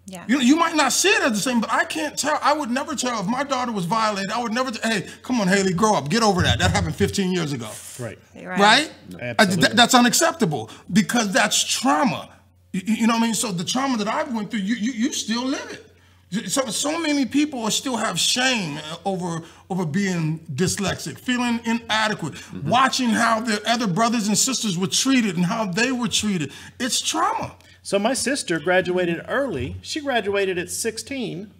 Yeah. You might not see it as the same, but I can't tell. I would never tell if my daughter was violated. I would never hey, come on, Haley, grow up. Get over that. That happened 15 years ago. Right? That's unacceptable, because that's trauma. You know what I mean? So the trauma that I went through, you still live it. So many people still have shame over being dyslexic, feeling inadequate, watching how their other brothers and sisters were treated and how they were treated. It's trauma. So my sister graduated early. She graduated at 16.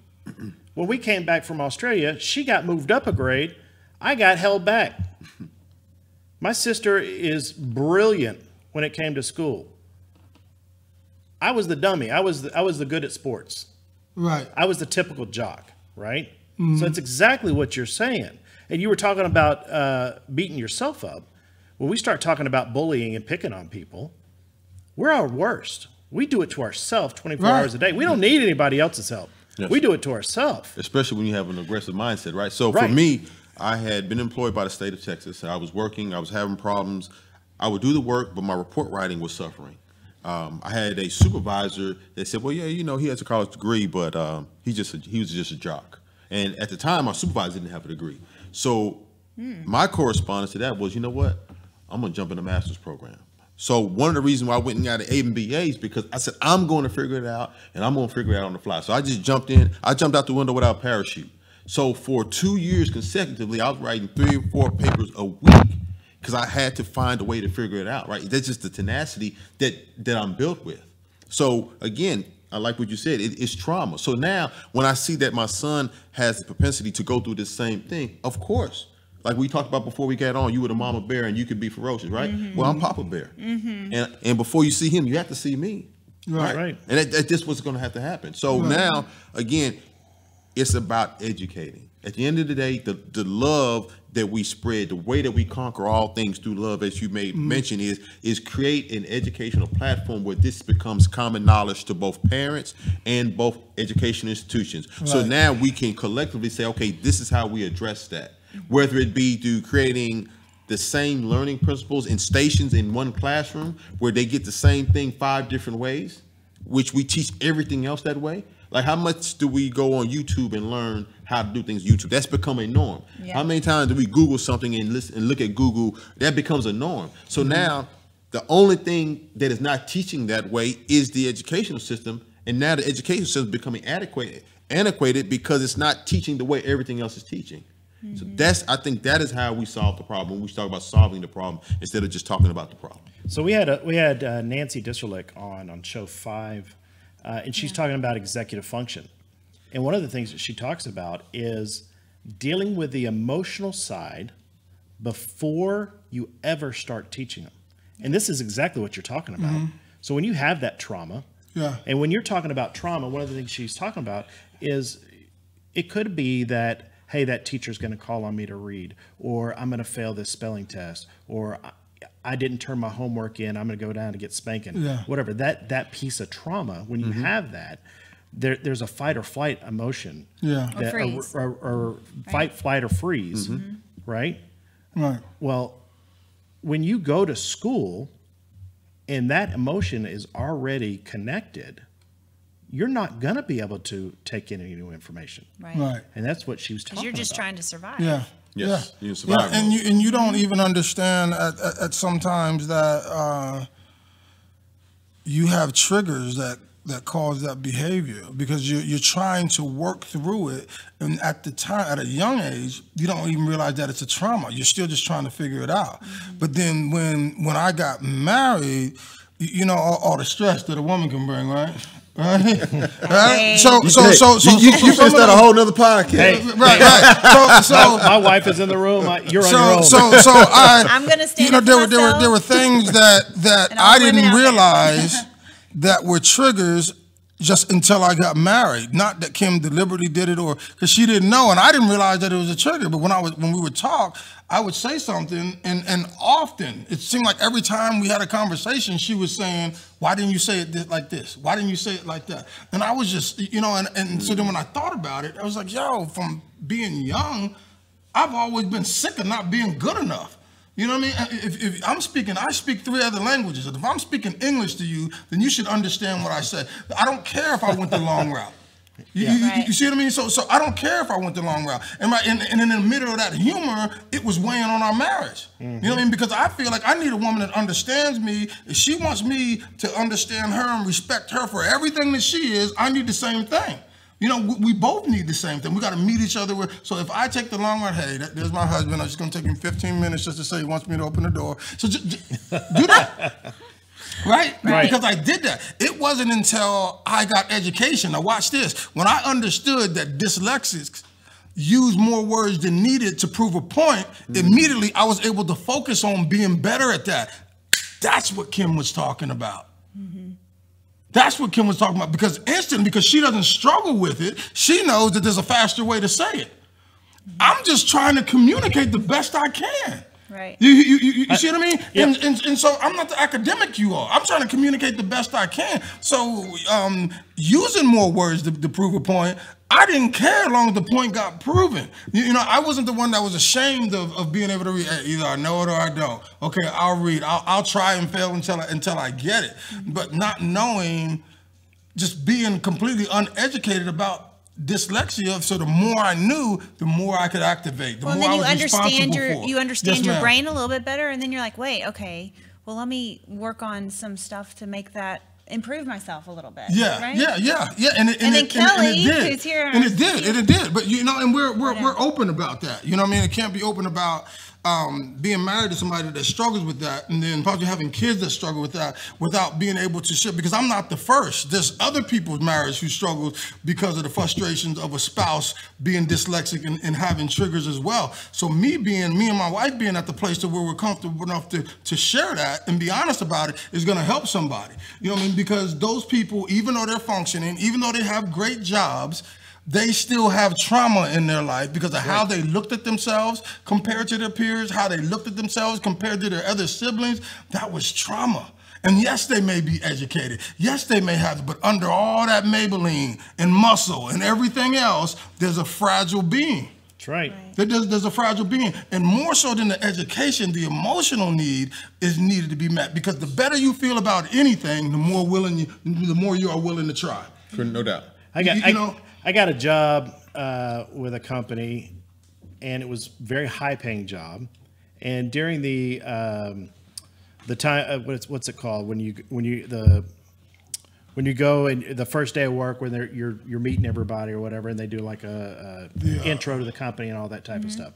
When we came back from Australia, she got moved up a grade. I got held back. My sister is brilliant when it came to school. I was the dummy. I was the good at sports. Right. I was the typical jock, right? Mm-hmm. So it's exactly what you're saying. And you were talking about beating yourself up. When we start talking about bullying and picking on people, we're our worst. We do it to ourselves 24 hours a day. We don't need anybody else's help. Yes. We do it to ourselves. Especially when you have an aggressive mindset, right? So for me, I had been employed by the state of Texas. I was working. I was having problems. I would do the work, but my report writing was suffering. I had a supervisor that said, well, yeah, you know, he has a college degree, but he was just a jock. And at the time, our supervisor didn't have a degree. So my correspondence to that was, you know what? I'm going to jump in a master's program. So one of the reasons why I went and got an MBA is because I said, I'm going to figure it out, and I'm going to figure it out on the fly. So I just jumped in. I jumped out the window without a parachute. So for 2 years consecutively, I was writing 3 or 4 papers a week because I had to find a way to figure it out, right? That's just the tenacity that I'm built with. So again, I like what you said. It's trauma. So now when I see that my son has the propensity to go through this same thing, of course, like we talked about before we got on, you were the mama bear and you could be ferocious, right? Mm-hmm. Well, I'm Papa Bear. Mm-hmm. And before you see him, you have to see me. Right. And that's just what's going to have to happen. So now, again, it's about educating. At the end of the day, the love that we spread, the way that we conquer all things through love, as you may mention, is create an educational platform where this becomes common knowledge to both parents and both education institutions. Right. So now we can collectively say, okay, this is how we address that. Whether it be through creating the same learning principles in stations in one classroom where they get the same thing 5 different ways, which we teach everything else that way. Like how much do we go on YouTube and learn how to do things YouTube? That's become a norm. Yeah. How many times do we Google something and listen and look at Google? That becomes a norm. So now the only thing that is not teaching that way is the educational system. And now the education system is becoming antiquated because it's not teaching the way everything else is teaching. So I think that is how we solve the problem. We talk about solving the problem instead of just talking about the problem. So we had Nancy Disserlick on show 5, and she's talking about executive function. And one of the things that she talks about is dealing with the emotional side before you ever start teaching them. And this is exactly what you're talking about. So when you have that trauma, and when you're talking about trauma, one of the things she's talking about is it could be that, hey, that teacher's going to call on me to read, or I'm going to fail this spelling test, or I didn't turn my homework in, I'm going to go down to get spanking. Whatever, that piece of trauma, when you have that, there's a fight or flight emotion. Or fight, flight, or freeze, right? Right. Well, when you go to school and that emotion is already connected, you're not going to be able to take in any new information. Right. And that's what she was talking about. Because you're just trying to survive. Yes. You survive. And you don't even understand at sometimes that you have triggers that cause that behavior because you're trying to work through it. And at the time, at a young age, you don't even realize that it's a trauma. You're still just trying to figure it out. But then when I got married, you know, all the stress that a woman can bring, right? Right. So you fixed that a whole nother podcast. Right. So my wife is in the room. You're on your own. I'm gonna stand. You know, there were things that I didn't realize that were triggers just until I got married. Not that Kim deliberately did it, or because she didn't know, and I didn't realize that it was a trigger. But when we would talk, I would say something, and often it seemed like every time we had a conversation, she was saying, "Why didn't you say it like this? Why didn't you say it like that?" And I was just, you know, and so then when I thought about it, I was like, "Yo, from being young, I've always been sick of not being good enough." You know what I mean? If I'm speaking, I speak 3 other languages. If I'm speaking English to you, then you should understand what I said. I don't care if I went the long route. You see what I mean? So I don't care if I went the long route. And in the middle of that humor, it was weighing on our marriage. You know what I mean? Because I feel like I need a woman that understands me. If she wants me to understand her and respect her for everything that she is, I need the same thing. You know, we both need the same thing. We got to meet each other. So if I take the long route, hey, there's my husband. I'm just going to take him 15 minutes just to say he wants me to open the door. So just do that. Right? Because I did that. It wasn't until I got education. Now watch this. When I understood that dyslexics use more words than needed to prove a point, immediately I was able to focus on being better at that. That's what Kim was talking about. That's what Kim was talking about, because she doesn't struggle with it, she knows that there's a faster way to say it. I'm just trying to communicate the best I can. Right. You see what I mean? Yeah. And so I'm not the academic you are. I'm trying to communicate the best I can. So using more words to prove a point, I didn't care as long as the point got proven. You know, I wasn't the one that was ashamed of being able to read. Either I know it or I don't. Okay, I'll read. I'll try and fail until I get it. But not knowing, just being completely uneducated about dyslexia, so the more I knew, the more I could activate. The more then I was responsible for. you understand Yes, your ma'am. brain a little bit better, and then you're like, wait, okay, well, let me work on some stuff to make that improve myself a little bit. Yeah, right? yeah. And then Kelly, who's here, and it did. But you know, and we're open about that. You know what I mean? It can't be open about being married to somebody that struggles with that, and then probably having kids that struggle with that without being able to share. Because I'm not the first. There's other people's marriage who struggle because of the frustrations of a spouse being dyslexic and having triggers as well. So me and my wife being at the place to where we're comfortable enough to share that and be honest about it is going to help somebody. You know what I mean? Because those people, even though they're functioning, even though they have great jobs, they still have trauma in their life because of how they looked at themselves compared to their peers, how they looked at themselves compared to their other siblings. That was trauma. And yes, they may be educated. Yes, they may have, but under all that Maybelline and muscle and everything else, there's a fragile being. That's right. There's a fragile being. And more so than the education, the emotional need is needed to be met, because the better you feel about anything, the more you are willing to try. No doubt. I got a job with a company, and it was a very high-paying job. And during the time, what's it called when you go and the first day of work when you're meeting everybody or whatever, and they do like a intro to the company and all that type of stuff.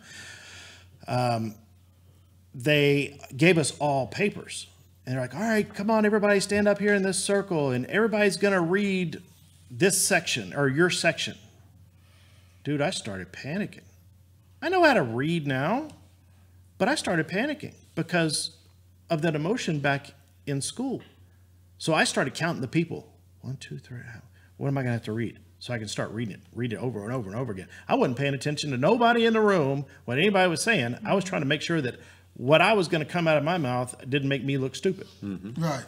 They gave us all papers, and they're like, "All right, come on, everybody, stand up here in this circle, and everybody's gonna read this section or your section." Dude, I started panicking. I know how to read now, but I started panicking because of that emotion back in school. So I started counting the people. 1, 2, 3. What am I going to have to read? So I can start reading it over and over and over again. I wasn't paying attention to nobody in the room, what anybody was saying. I was trying to make sure that what I was going to come out of my mouth didn't make me look stupid. Mm-hmm. Right.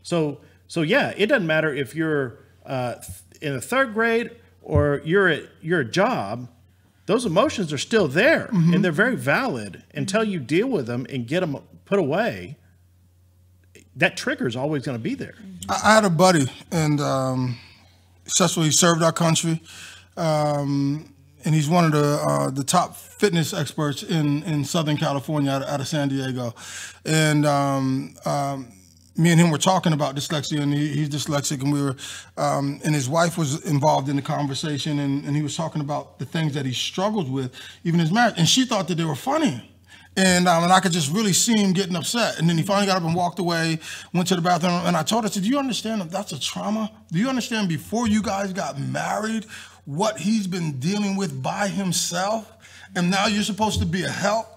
So yeah, it doesn't matter if you're in the 3rd grade or you're at your job. Those emotions are still there, and they're very valid until you deal with them and get them put away. That trigger is always going to be there. I had a buddy, and successfully he served our country, and he's one of the top fitness experts in Southern California, out of San Diego. And me and him were talking about dyslexia, and he's dyslexic, and we were, and his wife was involved in the conversation, and he was talking about the things that he struggles with, even his marriage, and she thought that they were funny. And I could just really see him getting upset. And then he finally got up and walked away, went to the bathroom, and I told her, I said, "Do you understand that that's a trauma? Do you understand before you guys got married what he's been dealing with by himself? And now you're supposed to be a help,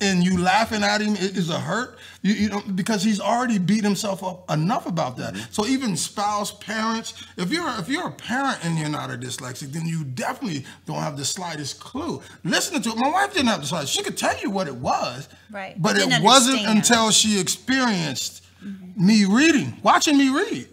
and you laughing at him is a hurt, you know, because he's already beat himself up enough about that." So even spouse, parents, if you're a parent and you're not a dyslexic, then you definitely don't have the slightest clue. Listening to it, my wife didn't have the slightest. She could tell you what it was, right? But it wasn't until she experienced me reading, watching me read.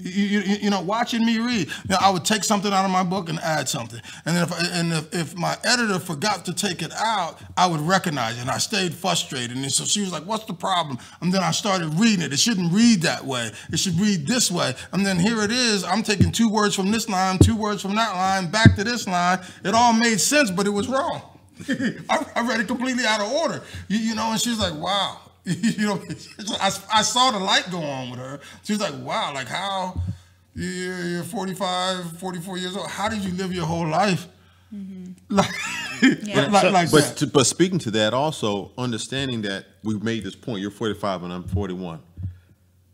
You know, watching me read. You know, I would take something out of my book and add something, and then if my editor forgot to take it out, I would recognize it, and I stayed frustrated. And so she was like, "What's the problem?" And then I started reading it. It shouldn't read that way. It should read this way. And then here it is. I'm taking 2 words from this line, 2 words from that line, back to this line. It all made sense, but it was wrong. I read it completely out of order. You know, and she's like, "Wow." You know, I saw the light go on with her. She was like, "Wow, like how you're 45, 44 years old. How did you live your whole life?" Like that. But speaking to that, also understanding that we made this point. You're 45 and I'm 41.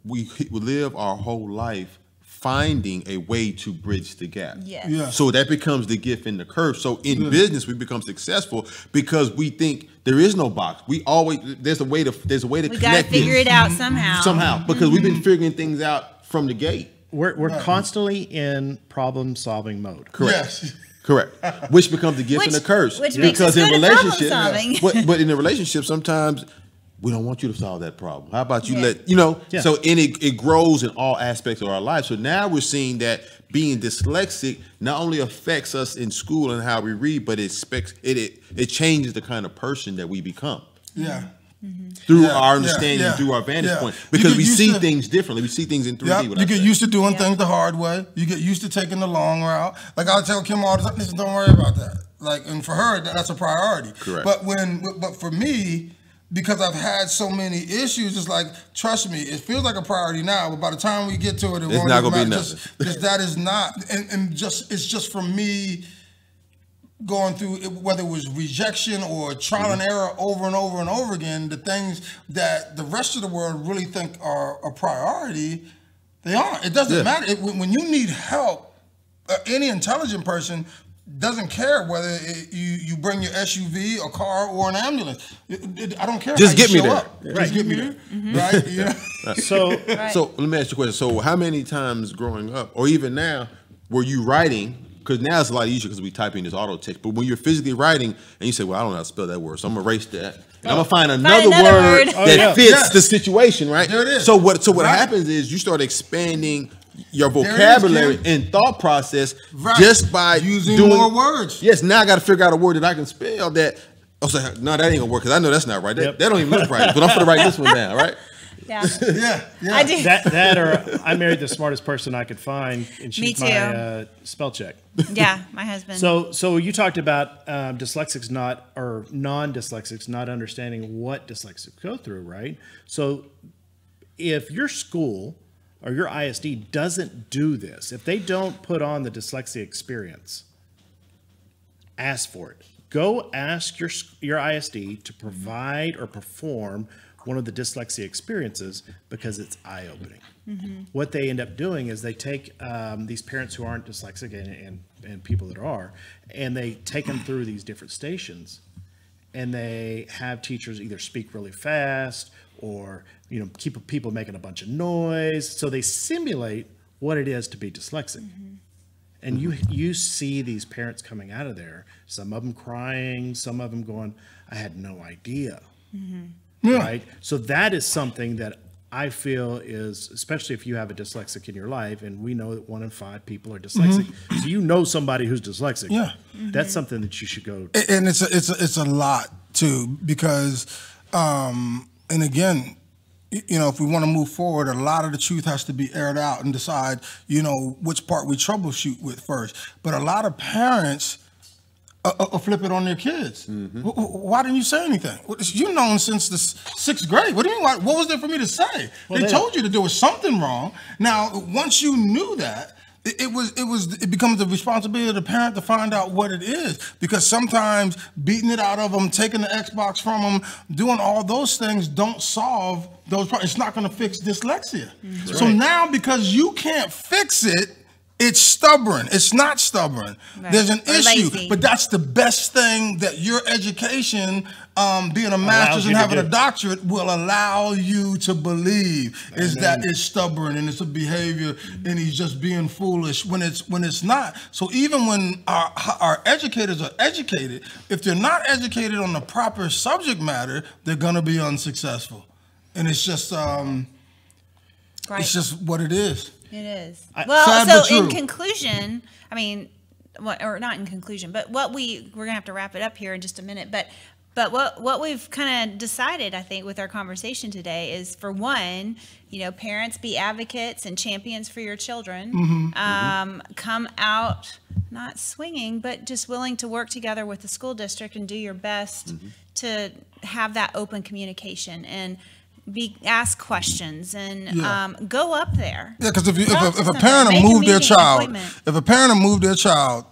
we live our whole life finding a way to bridge the gap. Yes. Yeah. So that becomes the gift and the curve. So in business, we become successful because we think there is no box. We always there's a way to We connect got to figure it out somehow. somehow because we've been figuring things out from the gate. We're constantly in problem solving mode. Correct. Yes. Correct. Which becomes the gift and the curse. Which makes us good at problem solving. but in a relationship, sometimes we don't want you to solve that problem. How about you Yeah. Yeah. So and it grows in all aspects of our life. So now we're seeing that being dyslexic not only affects us in school and how we read, but it changes the kind of person that we become. Yeah. Through our understanding, through our vantage point, You because get we used see to- things differently. We see things in 3D. Yeah, what I you get say. used to doing Yeah. things the hard way. You get used to taking the long route. Like I tell Kim all the time, listen, don't worry about that. Like, and for her, that's a priority. Correct. But for me, because I've had so many issues, it's like, trust me, it feels like a priority now, but by the time we get to it, It's not gonna be just, nothing. just that is not, and just it's just for me going through it, whether it was rejection or trial and error over and over and over again, the things that the rest of the world really think are a priority, they aren't. It doesn't matter. When you need help, any intelligent person doesn't care whether you bring your SUV, a car, or an ambulance. I don't care. Just how get you me show there. up. Just get me there. Right? You know? So So let me ask you a question. So how many times growing up, or even now, were you writing? Because now it's a lot easier because we type in this auto text. But when you're physically writing and you say, "Well, I don't know how to spell that word, so I'm gonna erase that, and I'm gonna find another word that fits the situation." Right? There it is. So what Right. happens is you start expanding your it is, vocabulary Kim. and thought process Right. just by Using doing more words. Yes. Now I got to figure out a word that I can spell that. I was like, no, that ain't gonna work because I know that's not right. That don't even look right. But I'm gonna write this one down, right? Yeah. Yeah. I do. that or I married the smartest person I could find, and she's Me my spell check. Yeah, my husband. So you talked about dyslexics non-dyslexics not understanding what dyslexics go through, right? So if your school or your ISD doesn't do this, if they don't put on the dyslexia experience, ask for it. Go ask your ISD to provide or perform one of the dyslexia experiences because it's eye-opening. What they end up doing is they take these parents who aren't dyslexic and people that are, and they take them through these different stations, and they have teachers either speak really fast or keep people making a bunch of noise, so they simulate what it is to be dyslexic. And you see these parents coming out of there, some of them crying, some of them going, "I had no idea." Right? So that is something that I feel is, especially if you have a dyslexic in your life, and we know that 1 in 5 people are dyslexic. So you know somebody who's dyslexic. Yeah. That's something that you should go. And it's a lot too, because and again, if we want to move forward, a lot of the truth has to be aired out and decide, which part we troubleshoot with first. But a lot of parents flip it on their kids. Why didn't you say anything? You've known since the 6th grade. What do you mean? What was there for me to say? Well, they told you that there was something wrong. Now, once you knew that, it becomes the responsibility of the parent to find out what it is, because sometimes beating it out of them, taking the Xbox from them, doing all those things don't solve those problems. It's not going to fix dyslexia. So now, because you can't fix it, it's stubborn. It's not stubborn. Right. There's an Or issue, lazy. but that's the best thing that your education, being a master's and you to having a do. doctorate, will allow you to believe is that it's stubborn and it's a behavior and he's just being foolish when it's not. So even when our educators are educated, if they're not educated on the proper subject matter, they're gonna be unsuccessful. And it's just it's just what it is. It is. Sad Well, but so in true. conclusion, I mean, or not in conclusion, but we're gonna have to wrap it up here in just a minute. But what we've kind of decided, I think, with our conversation today is, for one, parents, be advocates and champions for your children. Come out not swinging, but just willing to work together with the school district and do your best to have that open communication and ask questions and go up there. Yeah, because if Talk to a somebody, parent make a moved their meeting, child, appointment. if a parent moved their child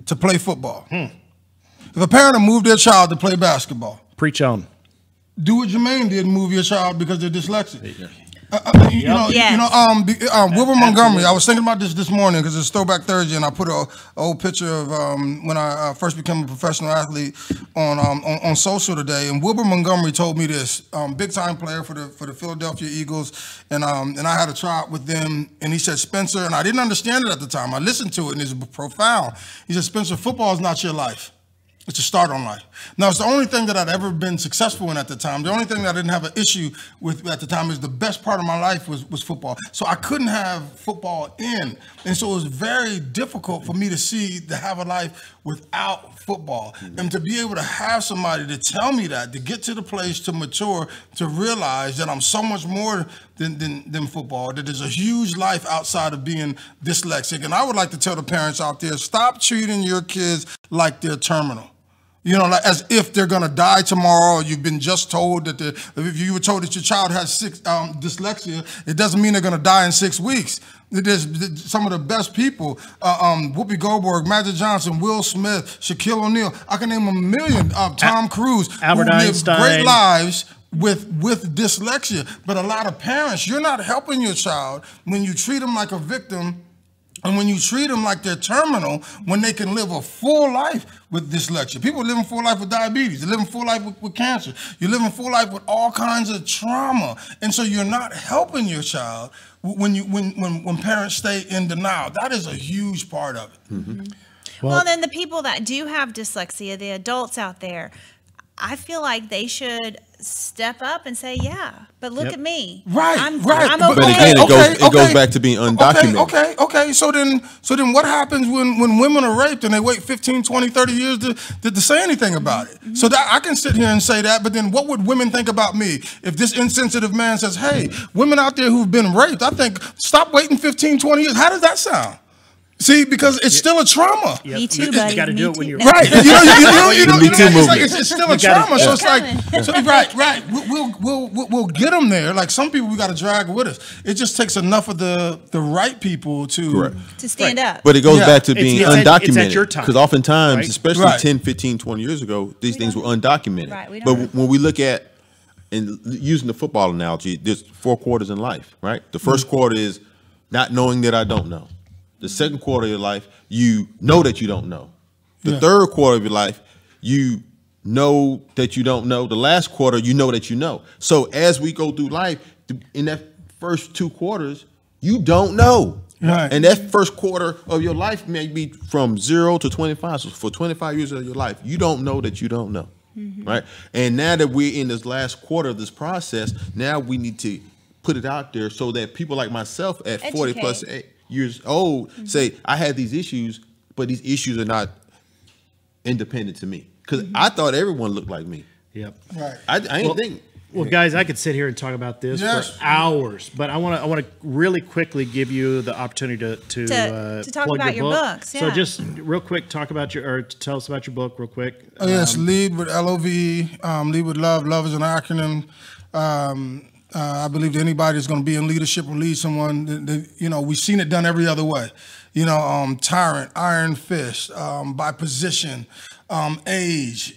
to play football, if a parent moved their child to play basketball, Preach on. do what Germaine did and move your child because they're dyslexic. Wilbur Montgomery. I was thinking about this morning because it's Throwback Thursday, and I put an old picture of when I first became a professional athlete on social today. And Wilbur Montgomery told me this, big time player for the Philadelphia Eagles, and I had a tryout with them, and he said, Spencer, and I didn't understand it at the time. I listened to it, and it's profound. He said, Spencer, football is not your life. It's a start on life. Now, it's the only thing that I'd ever been successful in at the time. The only thing that I didn't have an issue with at the time is the best part of my life was football. So I couldn't have football in. And so it was very difficult for me to have a life without football. And to be able to have somebody to tell me that, to get to the place to mature, to realize that I'm so much more than football, that there's a huge life outside of being dyslexic. And I would like to tell the parents out there, stop treating your kids like they're terminal. Like as if they're going to die tomorrow. Or you've been just told that if you were told that your child has dyslexia, it doesn't mean they're going to die in 6 weeks. There's some of the best people, Whoopi Goldberg, Magic Johnson, Will Smith, Shaquille O'Neal. I can name a million. Tom Cruise, Albert who lived Einstein. great lives with dyslexia. But a lot of parents, you're not helping your child when you treat them like a victim. And when you treat them like they're terminal, when they can live a full life with dyslexia. People live a full life with diabetes. They live a full life with cancer. You live a full life with all kinds of trauma. And so you're not helping your child when parents stay in denial. That is a huge part of it. Mm-hmm. Well, then the people that do have dyslexia, the adults out there, I feel like they should step up and say, yeah, but look at me. Right, I'm right. okay. But again, it goes back to being undocumented. Okay. So then what happens when women are raped and they wait 15, 20, 30 years to say anything about it? Mm-hmm. So that I can sit here and say that, but then what would women think about me if this insensitive man says, hey, women out there who've been raped, I think, stop waiting 15, 20 years. How does that sound? See, because it's still a trauma. Yep. Me too, buddy. You got to do it when you're right. It's still a trauma. So it's right. We'll get them there. Like some people, we got to drag with us. It just takes enough of the right people to stand up. But it goes back to being undocumented. It's at your time. Because oftentimes, especially 10, 15, 20 years ago, these things were undocumented. Right. But when we look at, and using the football analogy, there's 4 quarters in life, right? The first quarter is not knowing that I don't know. The second quarter of your life, you know that you don't know. The third quarter of your life, you know that you don't know. The last quarter, you know that you know. So as we go through life, in that first 2 quarters, you don't know. Right. And that first quarter of your life may be from 0 to 25. So for 25 years of your life, you don't know that you don't know. Mm-hmm. Right. And now that we're in this last quarter of this process, now we need to put it out there so that people like myself at 40 plus years old say, I had these issues, but these issues are not independent to me. Because I thought everyone looked like me. Yep. Right. I didn't think. Well, guys, I could sit here and talk about this for hours, but I want to really quickly give you the opportunity to talk plug about your book. books. Yeah. So just real quick, tell us about your book real quick. Oh, yes, Lead with LOVE, Lead with Love. Love is an acronym. I believe that anybody that's going to be in leadership or lead someone, we've seen it done every other way. Tyrant, iron fist, by position, age,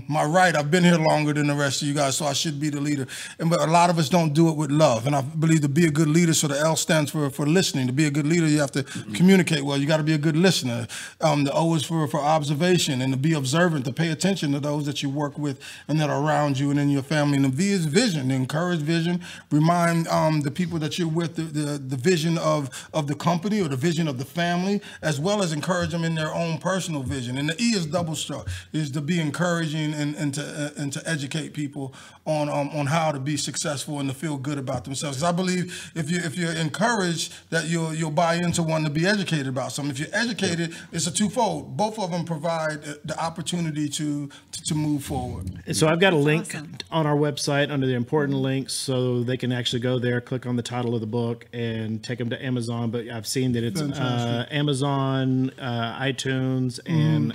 my right, I've been here longer than the rest of you guys, so I should be the leader. But a lot of us don't do it with love. And I believe to be a good leader, so the L stands for listening. To be a good leader, you have to communicate well. You got to be a good listener. The O is for observation, and to be observant, to pay attention to those that you work with and that are around you and in your family. And the V is vision, to encourage vision, remind the people that you're with the vision of the company or the vision of the family, as well as encourage them in their own personal vision. And the E is double struck, is to be encouraging and to educate people on how to be successful and to feel good about themselves. Because I believe if you're encouraged, that you'll buy into wanting to be educated about something. If you're educated, it's a twofold. Both of them provide the opportunity to move forward. And so I've got a link on our website under the important links, so they can actually go there, click on the title of the book, and take them to Amazon. But I've seen that it's Amazon, iTunes, and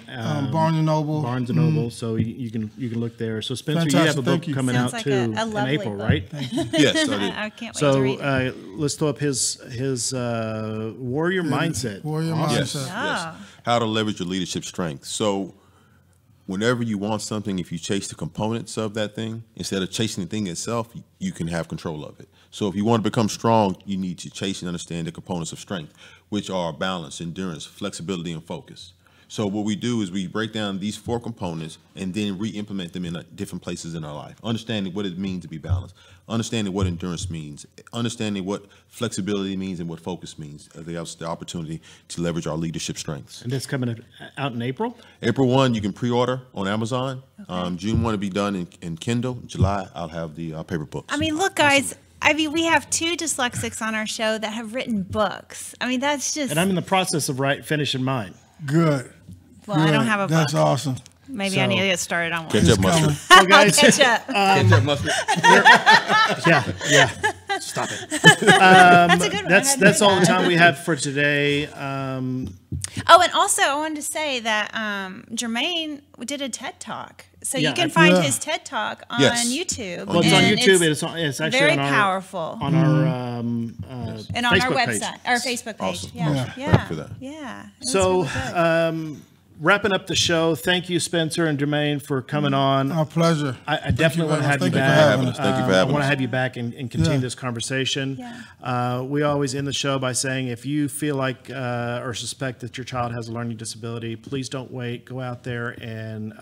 Barnes and Noble. Barnes and Noble. So you can look there. So Spencer, you have a book coming out too in April, right? Yes, I do. I can't wait to read it. So let's throw up his warrior mindset. Warrior mindset. Yes. How to leverage your leadership strength. So whenever you want something, if you chase the components of that thing, instead of chasing the thing itself, you can have control of it. So if you want to become strong, you need to chase and understand the components of strength, which are balance, endurance, flexibility, and focus. So what we do is we break down these 4 components and then re-implement them in different places in our life. Understanding what it means to be balanced, understanding what endurance means, understanding what flexibility means and what focus means. They have the opportunity to leverage our leadership strengths. And that's coming out in April? April 1, you can pre-order on Amazon. Okay. June 1 will be done in Kindle. July, I'll have the paper books. I mean, look, guys. I mean, we have 2 dyslexics on our show that have written books. I mean, that's just... And I'm in the process of finishing mine. Good. Well, I don't have a book. That's awesome. Maybe I need to get started on one. Ketchup mustard. Well, guys, Catch up. Ketchup mustard. Yeah. Stop it. That's a good one. That's all the time we have for today. Oh, and also I wanted to say that Germaine did a TED Talk. So you can find his TED Talk on YouTube. Well, it's on YouTube. It's actually very on our, powerful. On our and on Facebook our website, page. our Facebook page. Awesome. Yeah. Thank you for that. Yeah. So, wrapping up the show, thank you, Spencer and Germaine, for coming on. Our pleasure. I definitely want to have you back. Thank you for having us. I want to have you back and continue this conversation. Yeah. We always end the show by saying, if you feel like or suspect that your child has a learning disability, please don't wait. Go out there and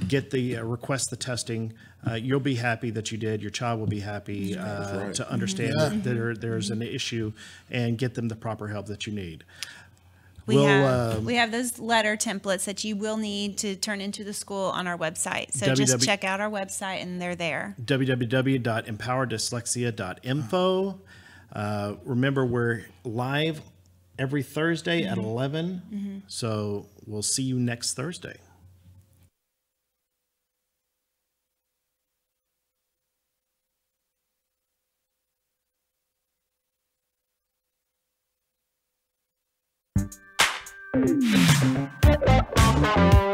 get the request the testing. You'll be happy that you did. Your child will be happy to understand that there's an issue and get them the proper help that you need. We have those letter templates that you will need to turn into the school on our website. So just check out our website and they're there. www.empowerdyslexia.info. Remember, we're live every Thursday at 11. So we'll see you next Thursday. Thank you.